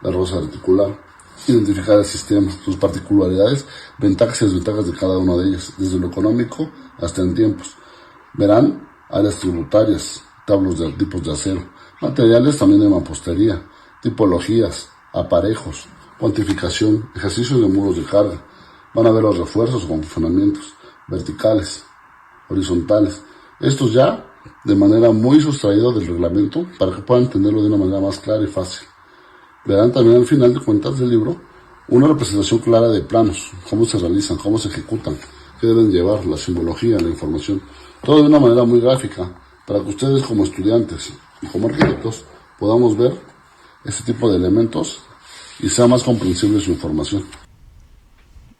la losa articular. Identificar el sistema, sus particularidades, ventajas y desventajas de cada una de ellas, desde lo económico hasta en tiempos. Verán áreas tributarias, tablos de tipos de acero, materiales también de mampostería, tipologías, aparejos, cuantificación, ejercicios de muros de carga. Van a ver los refuerzos o condicionamientos verticales, horizontales. Estos ya de manera muy sustraída del reglamento para que puedan entenderlo de una manera más clara y fácil. Verán también al final de cuentas del libro una representación clara de planos, cómo se realizan, cómo se ejecutan, qué deben llevar, la simbología, la información. Todo de una manera muy gráfica para que ustedes como estudiantes y como arquitectos podamos ver este tipo de elementos y sea más comprensible su información.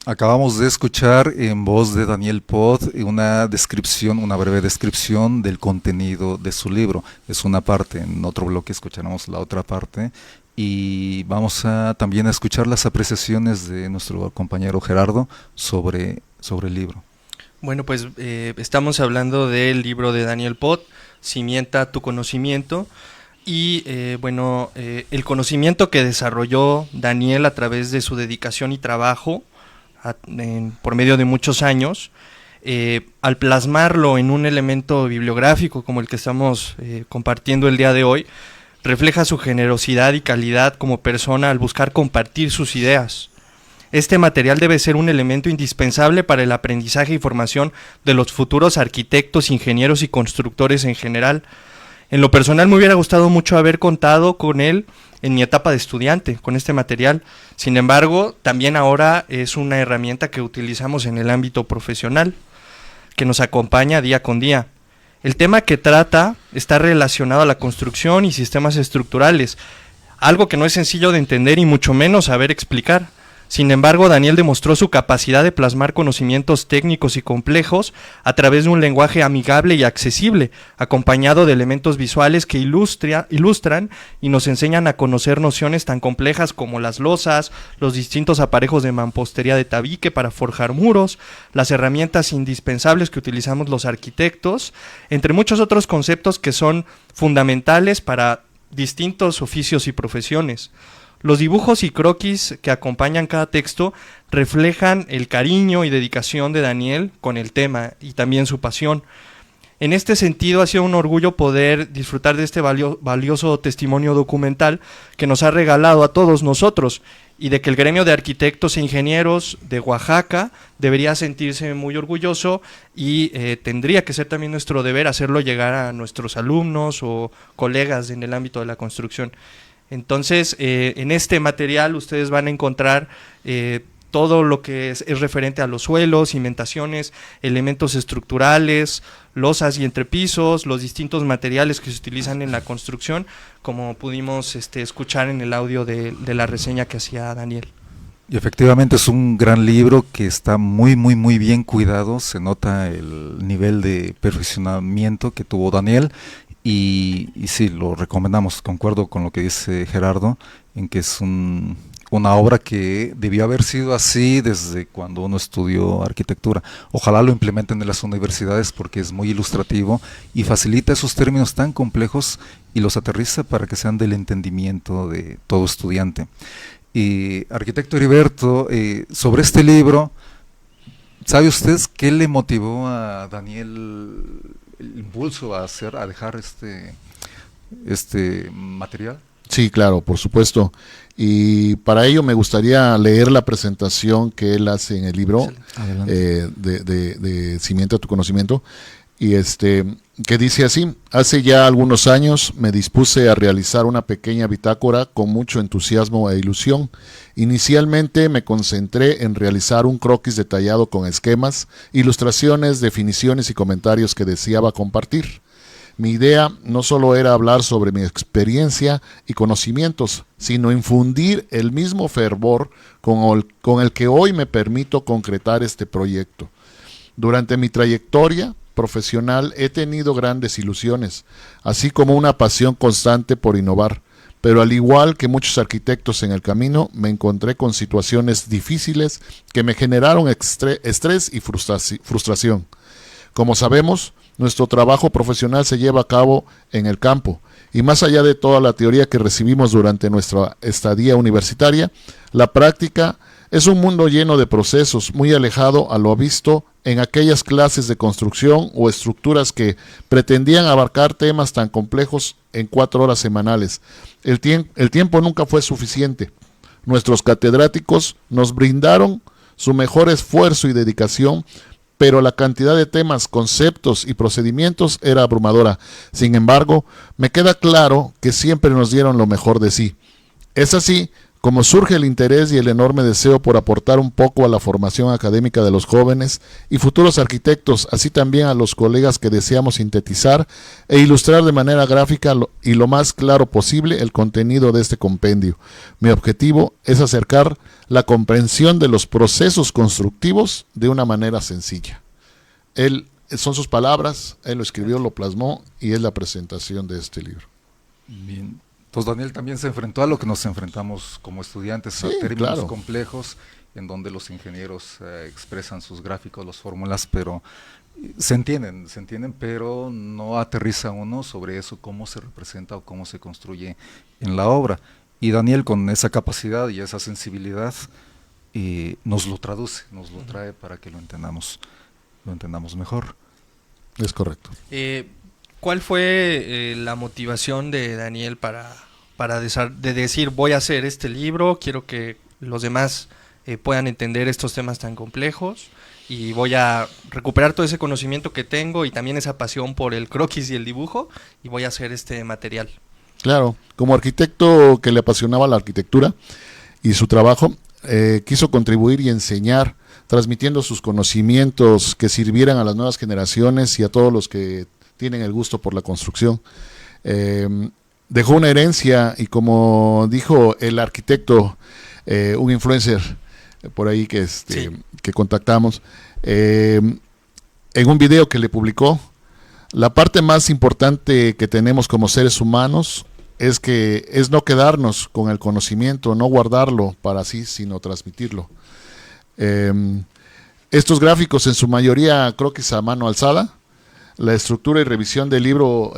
Acabamos de escuchar en voz de Daniel Pot una descripción, una breve descripción del contenido de su libro. Es una parte, en otro bloque escucharemos la otra parte y vamos a también a escuchar las apreciaciones de nuestro compañero Gerardo sobre el libro. Bueno, pues estamos hablando del libro de Daniel Pot, Cimienta tu conocimiento. Y el conocimiento que desarrolló Daniel a través de su dedicación y trabajo por medio de muchos años, al plasmarlo en un elemento bibliográfico como el que estamos compartiendo el día de hoy, refleja su generosidad y calidad como persona al buscar compartir sus ideas. Este material debe ser un elemento indispensable para el aprendizaje y formación de los futuros arquitectos, ingenieros y constructores en general. En lo personal me hubiera gustado mucho haber contado con él en mi etapa de estudiante, con este material. Sin embargo, también ahora es una herramienta que utilizamos en el ámbito profesional, que nos acompaña día con día. El tema que trata está relacionado a la construcción y sistemas estructurales, algo que no es sencillo de entender y mucho menos saber explicar. Sin embargo, Daniel demostró su capacidad de plasmar conocimientos técnicos y complejos a través de un lenguaje amigable y accesible, acompañado de elementos visuales que ilustran y nos enseñan a conocer nociones tan complejas como las losas, los distintos aparejos de mampostería de tabique para forjar muros, las herramientas indispensables que utilizamos los arquitectos, entre muchos otros conceptos que son fundamentales para distintos oficios y profesiones. Los dibujos y croquis que acompañan cada texto reflejan el cariño y dedicación de Daniel con el tema y también su pasión. En este sentido ha sido un orgullo poder disfrutar de este valioso testimonio documental que nos ha regalado a todos nosotros y de que el gremio de arquitectos e ingenieros de Oaxaca debería sentirse muy orgulloso y tendría que ser también nuestro deber hacerlo llegar a nuestros alumnos o colegas en el ámbito de la construcción. Entonces, en este material ustedes van a encontrar todo lo que es referente a los suelos, cimentaciones, elementos estructurales, losas y entrepisos, los distintos materiales que se utilizan en la construcción, como pudimos escuchar en el audio de la reseña que hacía Daniel. Y efectivamente es un gran libro que está muy, muy, muy bien cuidado, se nota el nivel de perfeccionamiento que tuvo Daniel. Y sí, lo recomendamos, concuerdo con lo que dice Gerardo, en que es una obra que debió haber sido así desde cuando uno estudió arquitectura. Ojalá lo implementen en las universidades porque es muy ilustrativo y facilita esos términos tan complejos y los aterriza para que sean del entendimiento de todo estudiante. Arquitecto Heriberto, sobre este libro, ¿sabe usted qué le motivó a Daniel el impulso a dejar este material? Sí, claro, por supuesto. Y para ello me gustaría leer la presentación que él hace en el libro de Cimienta tu conocimiento, y que dice así: hace ya algunos años me dispuse a realizar una pequeña bitácora con mucho entusiasmo e ilusión. Inicialmente me concentré en realizar un croquis detallado con esquemas, ilustraciones, definiciones y comentarios que deseaba compartir. Mi idea no solo era hablar sobre mi experiencia y conocimientos, sino infundir el mismo fervor con el que hoy me permito concretar este proyecto. Durante mi trayectoria profesional he tenido grandes ilusiones, así como una pasión constante por innovar, pero al igual que muchos arquitectos en el camino, me encontré con situaciones difíciles que me generaron estrés y frustración. Como sabemos, nuestro trabajo profesional se lleva a cabo en el campo, y más allá de toda la teoría que recibimos durante nuestra estadía universitaria, la práctica es un mundo lleno de procesos, muy alejado a lo visto en aquellas clases de construcción o estructuras que pretendían abarcar temas tan complejos en 4 horas semanales. El tiempo nunca fue suficiente. Nuestros catedráticos nos brindaron su mejor esfuerzo y dedicación, pero la cantidad de temas, conceptos y procedimientos era abrumadora. Sin embargo, me queda claro que siempre nos dieron lo mejor de sí. Es así como surge el interés y el enorme deseo por aportar un poco a la formación académica de los jóvenes y futuros arquitectos, así también a los colegas que deseamos sintetizar e ilustrar de manera gráfica y lo más claro posible el contenido de este compendio. Mi objetivo es acercar la comprensión de los procesos constructivos de una manera sencilla. Son sus palabras, él lo escribió, lo plasmó y es la presentación de este libro. Bien. Entonces Daniel también se enfrentó a lo que nos enfrentamos como estudiantes, sí, a términos claro, complejos, en donde los ingenieros expresan sus gráficos, las fórmulas, pero se entienden, pero no aterriza uno sobre eso, cómo se representa o cómo se construye en la obra. Y Daniel, con esa capacidad y esa sensibilidad, nos lo traduce, nos lo trae para que lo entendamos mejor. Es correcto. ¿Cuál fue la motivación de Daniel para decir voy a hacer este libro, quiero que los demás puedan entender estos temas tan complejos y voy a recuperar todo ese conocimiento que tengo y también esa pasión por el croquis y el dibujo y voy a hacer este material? Claro, como arquitecto que le apasionaba la arquitectura y su trabajo, quiso contribuir y enseñar, transmitiendo sus conocimientos que sirvieran a las nuevas generaciones y a todos los que tienen el gusto por la construcción. Dejó una herencia y, como dijo el arquitecto, un influencer por ahí que contactamos, en un video que le publicó, la parte más importante que tenemos como seres humanos es no quedarnos con el conocimiento, no guardarlo para sí, sino transmitirlo. Estos gráficos en su mayoría croquis a mano alzada. La estructura y revisión del libro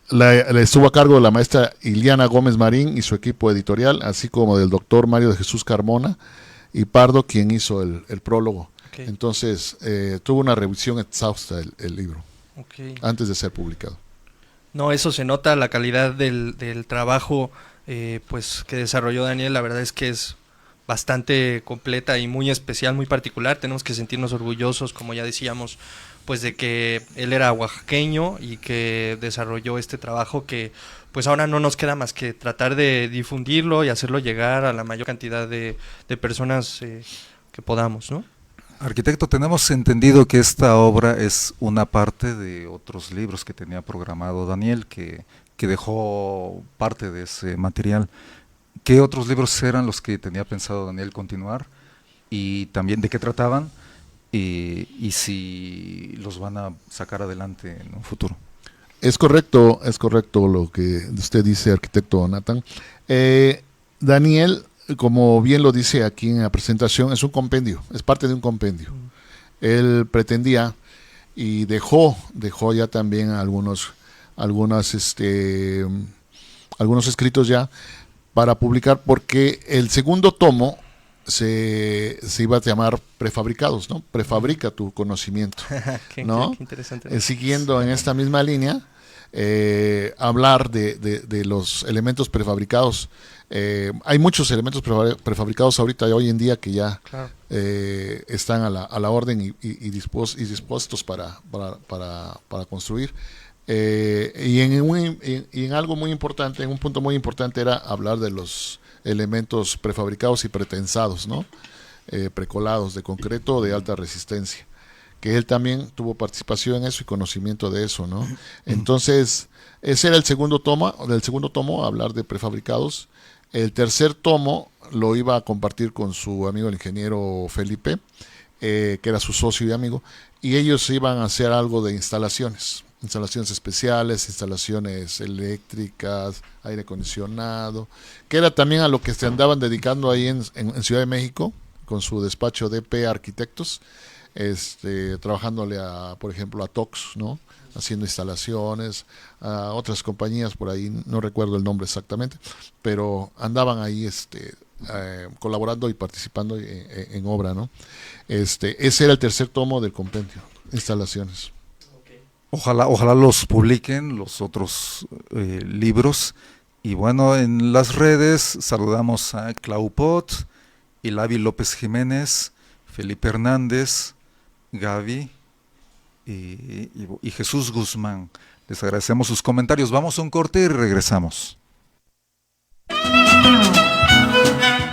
la estuvo a cargo de la maestra Iliana Gómez Marín y su equipo editorial, así como del doctor Mario de Jesús Carmona y Pardo, quien hizo el prólogo. Okay. Entonces, tuvo una revisión exhausta el libro, antes de ser publicado. No, eso se nota, la calidad del trabajo pues que desarrolló Daniel, la verdad es que es bastante completa y muy especial, muy particular. Tenemos que sentirnos orgullosos, como ya decíamos, pues de que él era oaxaqueño y que desarrolló este trabajo que pues ahora no nos queda más que tratar de difundirlo y hacerlo llegar a la mayor cantidad de personas que podamos, ¿no? Arquitecto, tenemos entendido que esta obra es una parte de otros libros que tenía programado Daniel, que dejó parte de ese material. ¿Qué otros libros eran los que tenía pensado Daniel continuar? Y también, ¿de qué trataban? Y si los van a sacar adelante en un futuro. Es correcto lo que usted dice, arquitecto Nathan. Daniel, como bien lo dice aquí en la presentación, es un compendio, es parte de un compendio. Él pretendía y dejó ya también algunos escritos ya para publicar, porque el segundo tomo se iba a llamar Prefabricados, ¿no? Prefabrica tu conocimiento, ¿no? Qué interesante. Siguiendo en esta misma línea, hablar de los elementos prefabricados. Hay muchos elementos prefabricados ahorita, hoy en día, que ya están a la orden y dispuestos para construir. Y en algo muy importante, en un punto muy importante, era hablar de los elementos prefabricados y pretensados, ¿no? Precolados de concreto de alta resistencia, que él también tuvo participación en eso y conocimiento de eso, ¿no? Entonces, ese era el segundo tomo, hablar de prefabricados. El tercer tomo lo iba a compartir con su amigo el ingeniero Felipe, que era su socio y amigo, y ellos iban a hacer algo de instalaciones especiales, instalaciones eléctricas, aire acondicionado, que era también a lo que se andaban dedicando ahí en Ciudad de México, con su despacho DP Arquitectos, trabajándole por ejemplo, a Tox, ¿no? Haciendo instalaciones, a otras compañías por ahí, no recuerdo el nombre exactamente, pero andaban ahí colaborando y participando en obra, ¿no? Ese era el tercer tomo del compendio, instalaciones. Ojalá los publiquen los otros libros. Y bueno, en las redes saludamos a Clau Pot, Ilavi López Jiménez, Felipe Hernández, Gaby y Jesús Guzmán. Les agradecemos sus comentarios. Vamos a un corte y regresamos.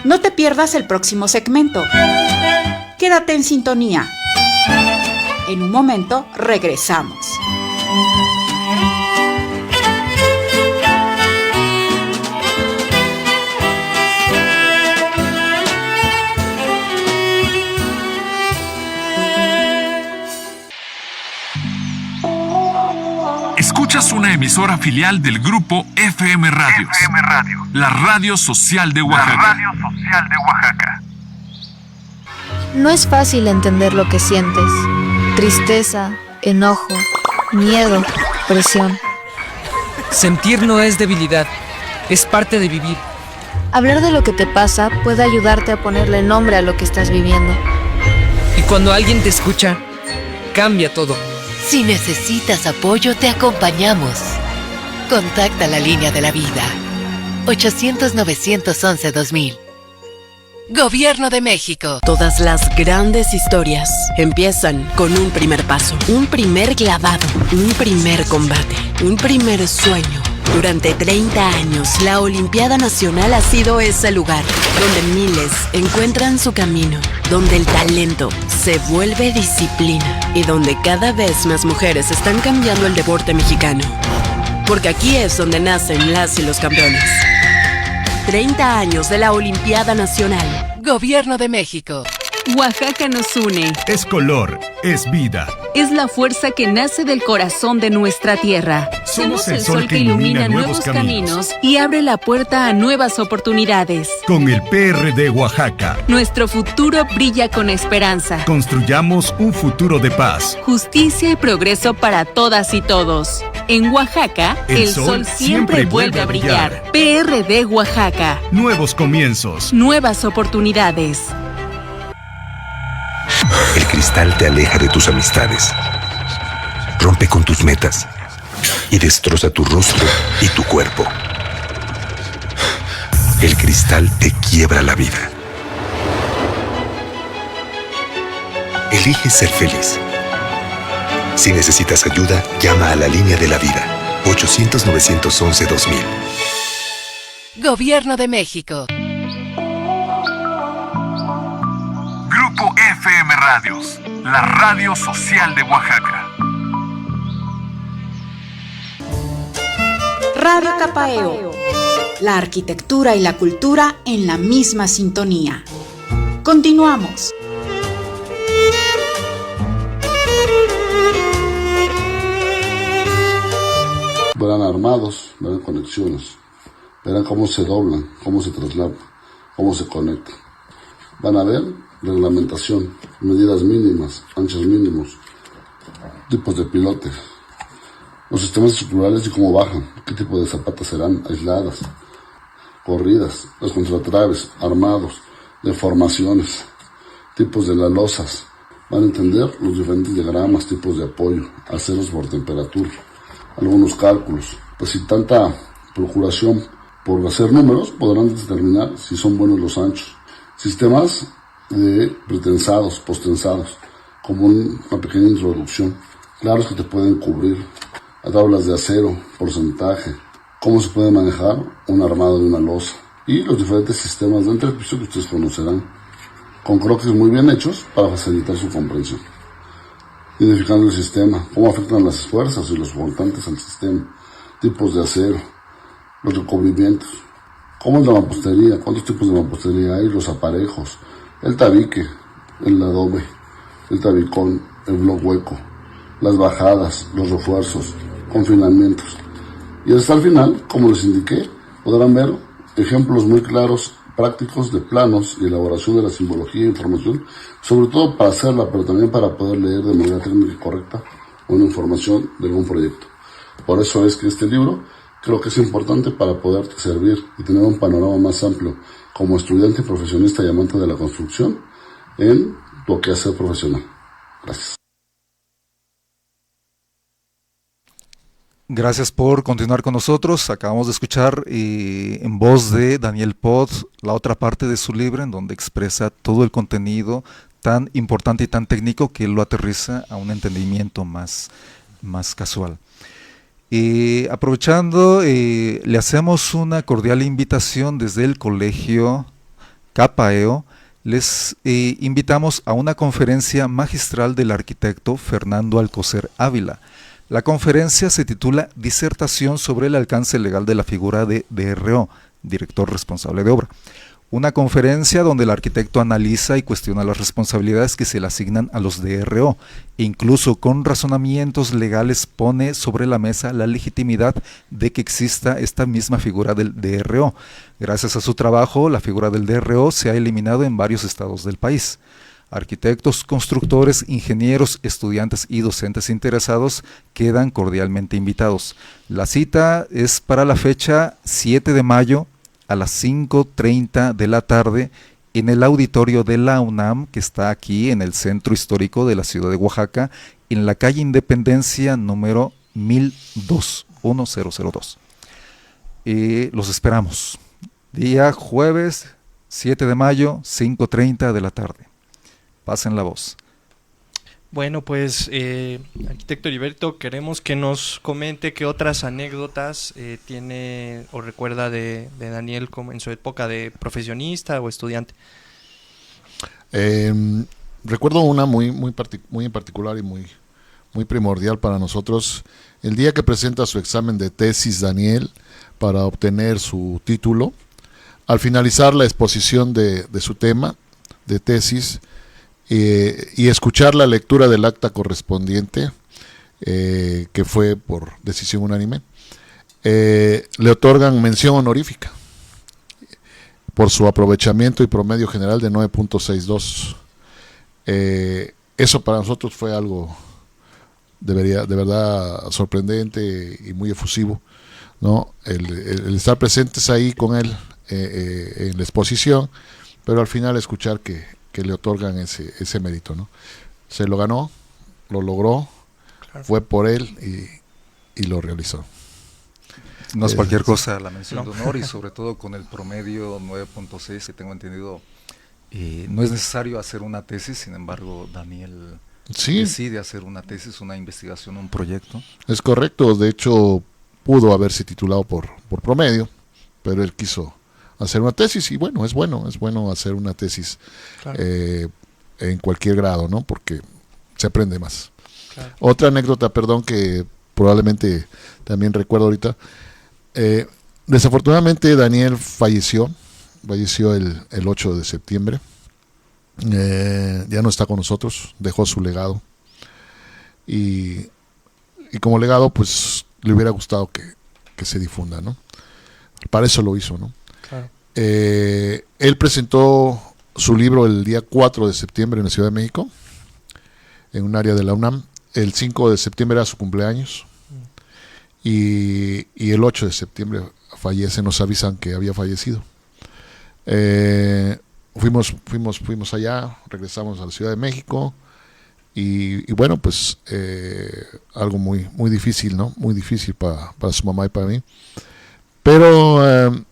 No te pierdas el próximo segmento. Quédate en sintonía. En un momento regresamos. Escuchas una emisora filial del grupo FM Radios. FM Radio. La radio social de Oaxaca. La radio social de Oaxaca. No es fácil entender lo que sientes. Tristeza, enojo, miedo, presión. Sentir no es debilidad, es parte de vivir. Hablar de lo que te pasa puede ayudarte a ponerle nombre a lo que estás viviendo. Y cuando alguien te escucha, cambia todo. Si necesitas apoyo, te acompañamos. Contacta la línea de la vida. 800-911-2000. Gobierno de México. Todas las grandes historias empiezan con un primer paso, un primer clavado, un primer combate, un primer sueño. Durante 30 años, la Olimpiada Nacional ha sido ese lugar donde miles encuentran su camino, donde el talento se vuelve disciplina y donde cada vez más mujeres están cambiando el deporte mexicano. Porque aquí es donde nacen las y los campeones. 30 años de la Olimpiada Nacional. Gobierno de México. Oaxaca nos une. Es color, es vida. Es la fuerza que nace del corazón de nuestra tierra. Somos el sol que ilumina nuevos caminos y abre la puerta a nuevas oportunidades. Con el PRD Oaxaca. Nuestro futuro brilla con esperanza. Construyamos un futuro de paz, justicia y progreso para todas y todos. En Oaxaca, el sol siempre vuelve a brillar. PRD Oaxaca. Nuevos comienzos. Nuevas oportunidades. El cristal te aleja de tus amistades, rompe con tus metas y destroza tu rostro y tu cuerpo. El cristal te quiebra la vida. Elige ser feliz. Si necesitas ayuda, llama a la línea de la vida. 800-911-2000. Gobierno de México. Grupo FM Radios, la radio social de Oaxaca. Radio Capaeo. La arquitectura y la cultura en la misma sintonía. Continuamos. Verán armados, verán conexiones, verán cómo se doblan, cómo se trasladan, cómo se conectan. Van a ver reglamentación, medidas mínimas, anchos mínimos, tipos de pilotes, los sistemas estructurales y cómo bajan, qué tipo de zapatas serán, aisladas, corridas, los contratraves, armados, deformaciones, tipos de las losas. Van a entender los diferentes diagramas, tipos de apoyo, aceros por temperatura, algunos cálculos. Pues sin tanta procuración por hacer números, podrán determinar si son buenos los anchos. Sistemas de pretensados, postensados, como una pequeña introducción, claros que te pueden cubrir, a tablas de acero, porcentaje, cómo se puede manejar un armado de una losa y los diferentes sistemas de entrepiso que ustedes conocerán, con croquis muy bien hechos para facilitar su comprensión. Identificando el sistema, cómo afectan las fuerzas y los voltantes al sistema, tipos de acero, los recubrimientos, cómo es la mampostería, cuántos tipos de mampostería hay, los aparejos, el tabique, el adobe, el tabicón, el blog hueco, las bajadas, los refuerzos, confinamientos. Y hasta el final, como les indiqué, podrán ver ejemplos muy claros, prácticos de planos y elaboración de la simbología e información, sobre todo para hacerla, pero también para poder leer de manera técnica y correcta una información de algún proyecto. Por eso es que este libro creo que es importante para poderte servir y tener un panorama más amplio como estudiante, profesionista y amante de la construcción en tu quehacer profesional. Gracias. Gracias por continuar con nosotros. Acabamos de escuchar en voz de Daniel Pot la otra parte de su libro, en donde expresa todo el contenido tan importante y tan técnico que lo aterriza a un entendimiento más casual. Aprovechando, le hacemos una cordial invitación desde el Colegio Capaeo. Les invitamos a una conferencia magistral del arquitecto Fernando Alcocer Ávila. La conferencia se titula Disertación sobre el alcance legal de la figura de DRO, Director Responsable de Obra. Una conferencia donde el arquitecto analiza y cuestiona las responsabilidades que se le asignan a los DRO, e incluso con razonamientos legales pone sobre la mesa la legitimidad de que exista esta misma figura del DRO. Gracias a su trabajo, la figura del DRO se ha eliminado en varios estados del país. Arquitectos, constructores, ingenieros, estudiantes y docentes interesados quedan cordialmente invitados. La cita es para la fecha 7 de mayo a las 5:30 de la tarde en el auditorio de la UNAM, que está aquí en el centro histórico de la ciudad de Oaxaca, en la calle Independencia número 1002. Los esperamos. Día jueves 7 de mayo, 5:30 de la tarde. Pasen la voz. Bueno, pues, arquitecto Heriberto, queremos que nos comente qué otras anécdotas tiene o recuerda de Daniel como en su época de profesionista o estudiante. Recuerdo una muy en particular y muy primordial para nosotros. El día que presenta su examen de tesis, Daniel, para obtener su título, al finalizar la exposición de su tema de tesis, y escuchar la lectura del acta correspondiente, que fue por decisión unánime, le otorgan mención honorífica por su aprovechamiento y promedio general de 9.62. Eso para nosotros fue algo de verdad sorprendente y muy efusivo, ¿no? El estar presentes ahí con él en la exposición, pero al final escuchar que le otorgan ese mérito, ¿no? Se lo ganó, lo logró, claro. Fue por él y lo realizó. No es cualquier cosa la mención de honor, y sobre todo con el promedio 9.6, que tengo entendido, no es necesario hacer una tesis. Sin embargo, Daniel decide hacer una tesis, una investigación, un proyecto. Es correcto, de hecho pudo haberse titulado por promedio, pero él quiso hacer una tesis, y bueno, es bueno hacer una tesis, claro, en cualquier grado, ¿no? Porque se aprende más. Claro. Otra anécdota, que probablemente también recuerdo ahorita, desafortunadamente Daniel falleció el 8 de septiembre, ya no está con nosotros, dejó su legado, y como legado pues le hubiera gustado que se difunda, ¿no? Para eso lo hizo, ¿no? Claro. Él presentó su libro el día 4 de septiembre en la Ciudad de México, en un área de la UNAM. El 5 de septiembre era su cumpleaños, y el 8 de septiembre fallece, nos avisan que había fallecido. Fuimos allá, regresamos a la Ciudad de México, y bueno, pues algo muy difícil, ¿no? Muy difícil para su mamá y para mí. Pero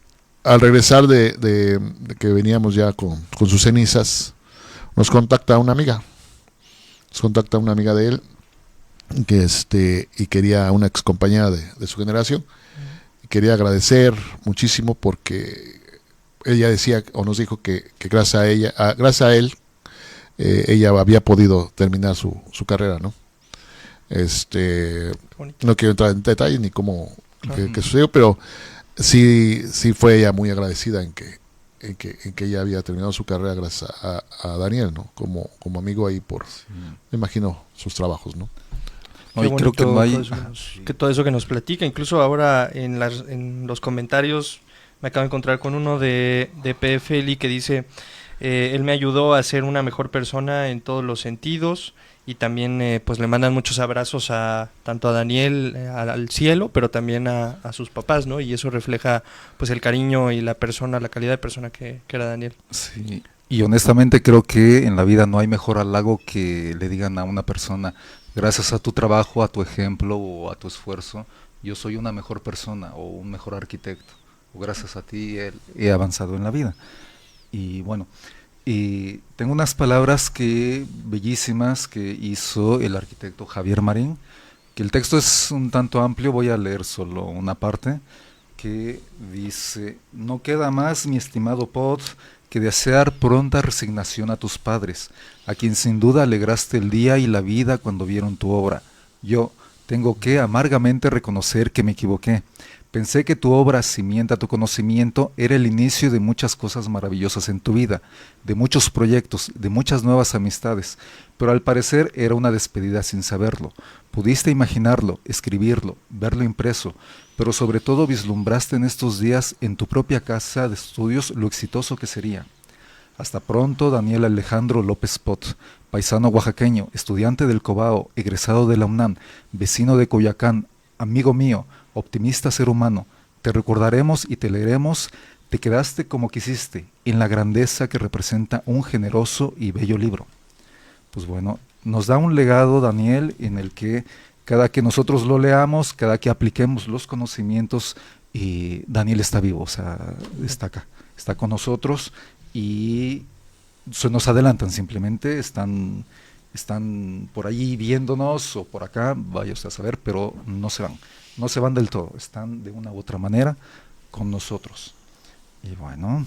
al regresar de que veníamos ya con sus cenizas, nos contacta una amiga de él, y quería, una ex compañera de su generación, y quería agradecer muchísimo porque ella decía, o nos dijo que gracias a él, ella había podido terminar su carrera, ¿no? No quiero entrar en detalles ni cómo que sucedió, pero sí fue ella muy agradecida en que que ella había terminado su carrera gracias a Daniel, ¿no? Como amigo ahí me imagino, sus trabajos, ¿no? Qué bonito, creo que no hay... que todo eso que nos platica. Incluso ahora en los comentarios me acabo de encontrar con uno de PFL que dice, él me ayudó a ser una mejor persona en todos los sentidos, y también pues le mandan muchos abrazos tanto a Daniel al cielo, pero también a sus papás, ¿no? Y eso refleja pues el cariño y la calidad de persona que era Daniel. Sí, y honestamente creo que en la vida no hay mejor halago que le digan a una persona: gracias a tu trabajo, a tu ejemplo o a tu esfuerzo, yo soy una mejor persona o un mejor arquitecto, o gracias a ti he avanzado en la vida. Y bueno, y tengo unas palabras bellísimas que hizo el arquitecto Javier Marín, que el texto es un tanto amplio, voy a leer solo una parte, que dice: no queda más, mi estimado Pod, que desear pronta resignación a tus padres, a quien sin duda alegraste el día y la vida cuando vieron tu obra. Yo tengo que amargamente reconocer que me equivoqué. Pensé que tu obra, simiente a tu conocimiento, era el inicio de muchas cosas maravillosas en tu vida, de muchos proyectos, de muchas nuevas amistades, pero al parecer era una despedida sin saberlo. Pudiste imaginarlo, escribirlo, verlo impreso, pero sobre todo vislumbraste en estos días en tu propia casa de estudios lo exitoso que sería. Hasta pronto, Daniel Alejandro López Pot, paisano oaxaqueño, estudiante del Cobao, egresado de la UNAM, vecino de Coyoacán, amigo mío, optimista ser humano. Te recordaremos y te leeremos. Te quedaste como quisiste, en la grandeza que representa un generoso y bello libro. Pues bueno, nos da un legado, Daniel, en el que cada que nosotros lo leamos, cada que apliquemos los conocimientos, Daniel está vivo, o sea, está acá, está con nosotros, y se nos adelantan, simplemente están por ahí viéndonos o por acá, vaya usted a saber, pero no se van del todo, están de una u otra manera con nosotros. Y bueno,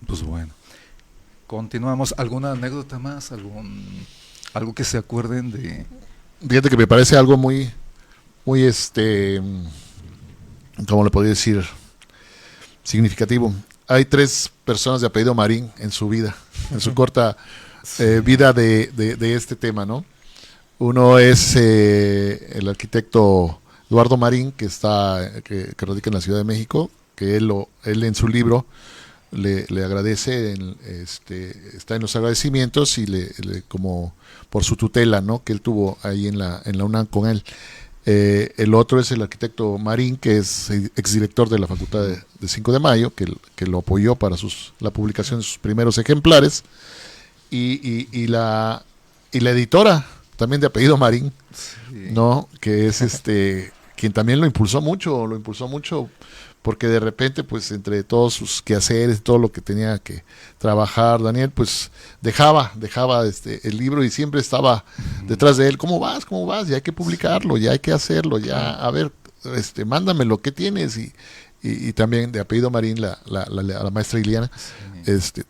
pues bueno, continuamos. ¿Alguna anécdota más? ¿Algo que se acuerden de? Fíjate que me parece algo muy ¿cómo le podría decir? Significativo. Hay 3 personas de apellido Marín en su vida, en su corta vida de este tema, ¿no? Uno es el arquitecto Eduardo Marín, que radica en la Ciudad de México, que él en su libro le agradece, está en los agradecimientos y como por su tutela, ¿no?, que él tuvo ahí en la UNAM con él. El otro es el arquitecto Marín, que es exdirector de la Facultad de 5 de Mayo, que lo apoyó para la publicación de sus primeros ejemplares, y la editora también de apellido Marín, sí, ¿no?, que es quien también lo impulsó mucho, porque de repente, pues, entre todos sus quehaceres, todo lo que tenía que trabajar Daniel, pues dejaba el libro y siempre estaba detrás de él. ¿Cómo vas? Ya hay que publicarlo, ya hay que hacerlo, ya, a ver, mándame lo que tienes. Y también de apellido Marín, la maestra Iliana,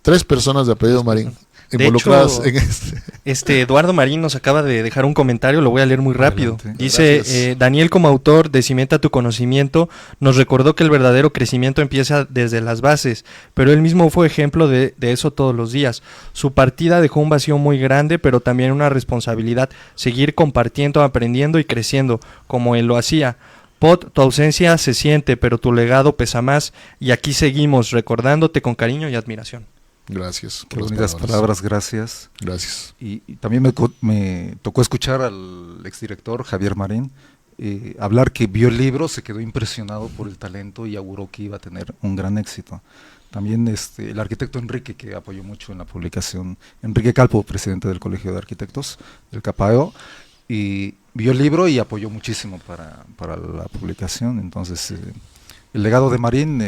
3 personas de apellido Marín involucradas en Eduardo Marín nos acaba de dejar un comentario, lo voy a leer muy rápido. Adelante. Dice, Daniel, como autor de Cimienta tu conocimiento, nos recordó que el verdadero crecimiento empieza desde las bases, pero él mismo fue ejemplo de eso todos los días. Su partida dejó un vacío muy grande, pero también una responsabilidad, seguir compartiendo, aprendiendo y creciendo, como él lo hacía. Pod, tu ausencia se siente, pero tu legado pesa más, y aquí seguimos recordándote con cariño y admiración. Gracias. Qué bonitas palabras, gracias. Gracias. Y también me tocó escuchar al exdirector Javier Marín hablar que vio el libro, se quedó impresionado por el talento y auguró que iba a tener un gran éxito. También el arquitecto Enrique, que apoyó mucho en la publicación, Enrique Calpo, presidente del Colegio de Arquitectos del CAPAEO, y vio el libro y apoyó muchísimo para la publicación. Entonces, el legado de Marín,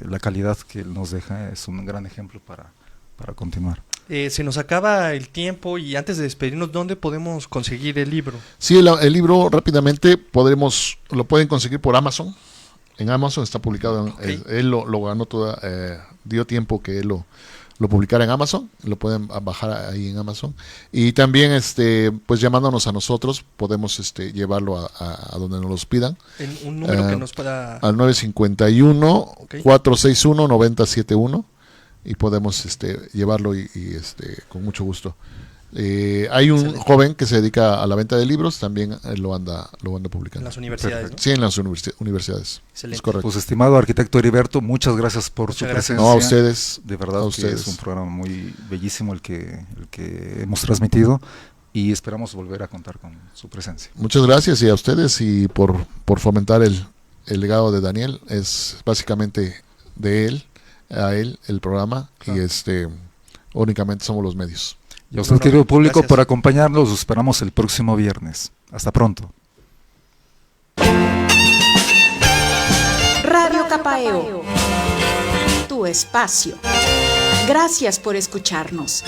la calidad que él nos deja, es un gran ejemplo para continuar. Se nos acaba el tiempo y antes de despedirnos, ¿dónde podemos conseguir el libro? Sí, el libro rápidamente lo pueden conseguir por Amazon. En Amazon está publicado, okay. Él lo ganó dio tiempo que él lo publicara en Amazon, lo pueden bajar ahí en Amazon, y también pues llamándonos a nosotros podemos llevarlo a donde nos los pidan. Un número que nos pueda... Al 951 461 9071, y podemos llevarlo y con mucho gusto. Hay un joven que se dedica a la venta de libros, también lo anda publicando. En las universidades, ¿no? Sí, en las universidades. Excelente. Es correcto. Pues estimado arquitecto Heriberto, muchas gracias por su presencia. No, a ustedes. De verdad a que ustedes. es un programa muy bellísimo el que hemos transmitido y esperamos volver a contar con su presencia. Muchas gracias y a ustedes y por fomentar el legado de Daniel. Es básicamente de él, a él el programa, claro. Y únicamente somos los medios. Y a usted, querido público, por acompañarnos. Los esperamos el próximo viernes. Hasta pronto. Radio Capaeo, tu espacio. Gracias por escucharnos.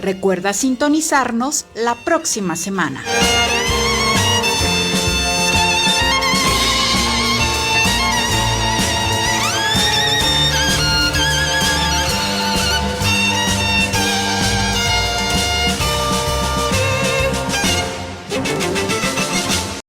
Recuerda sintonizarnos la próxima semana.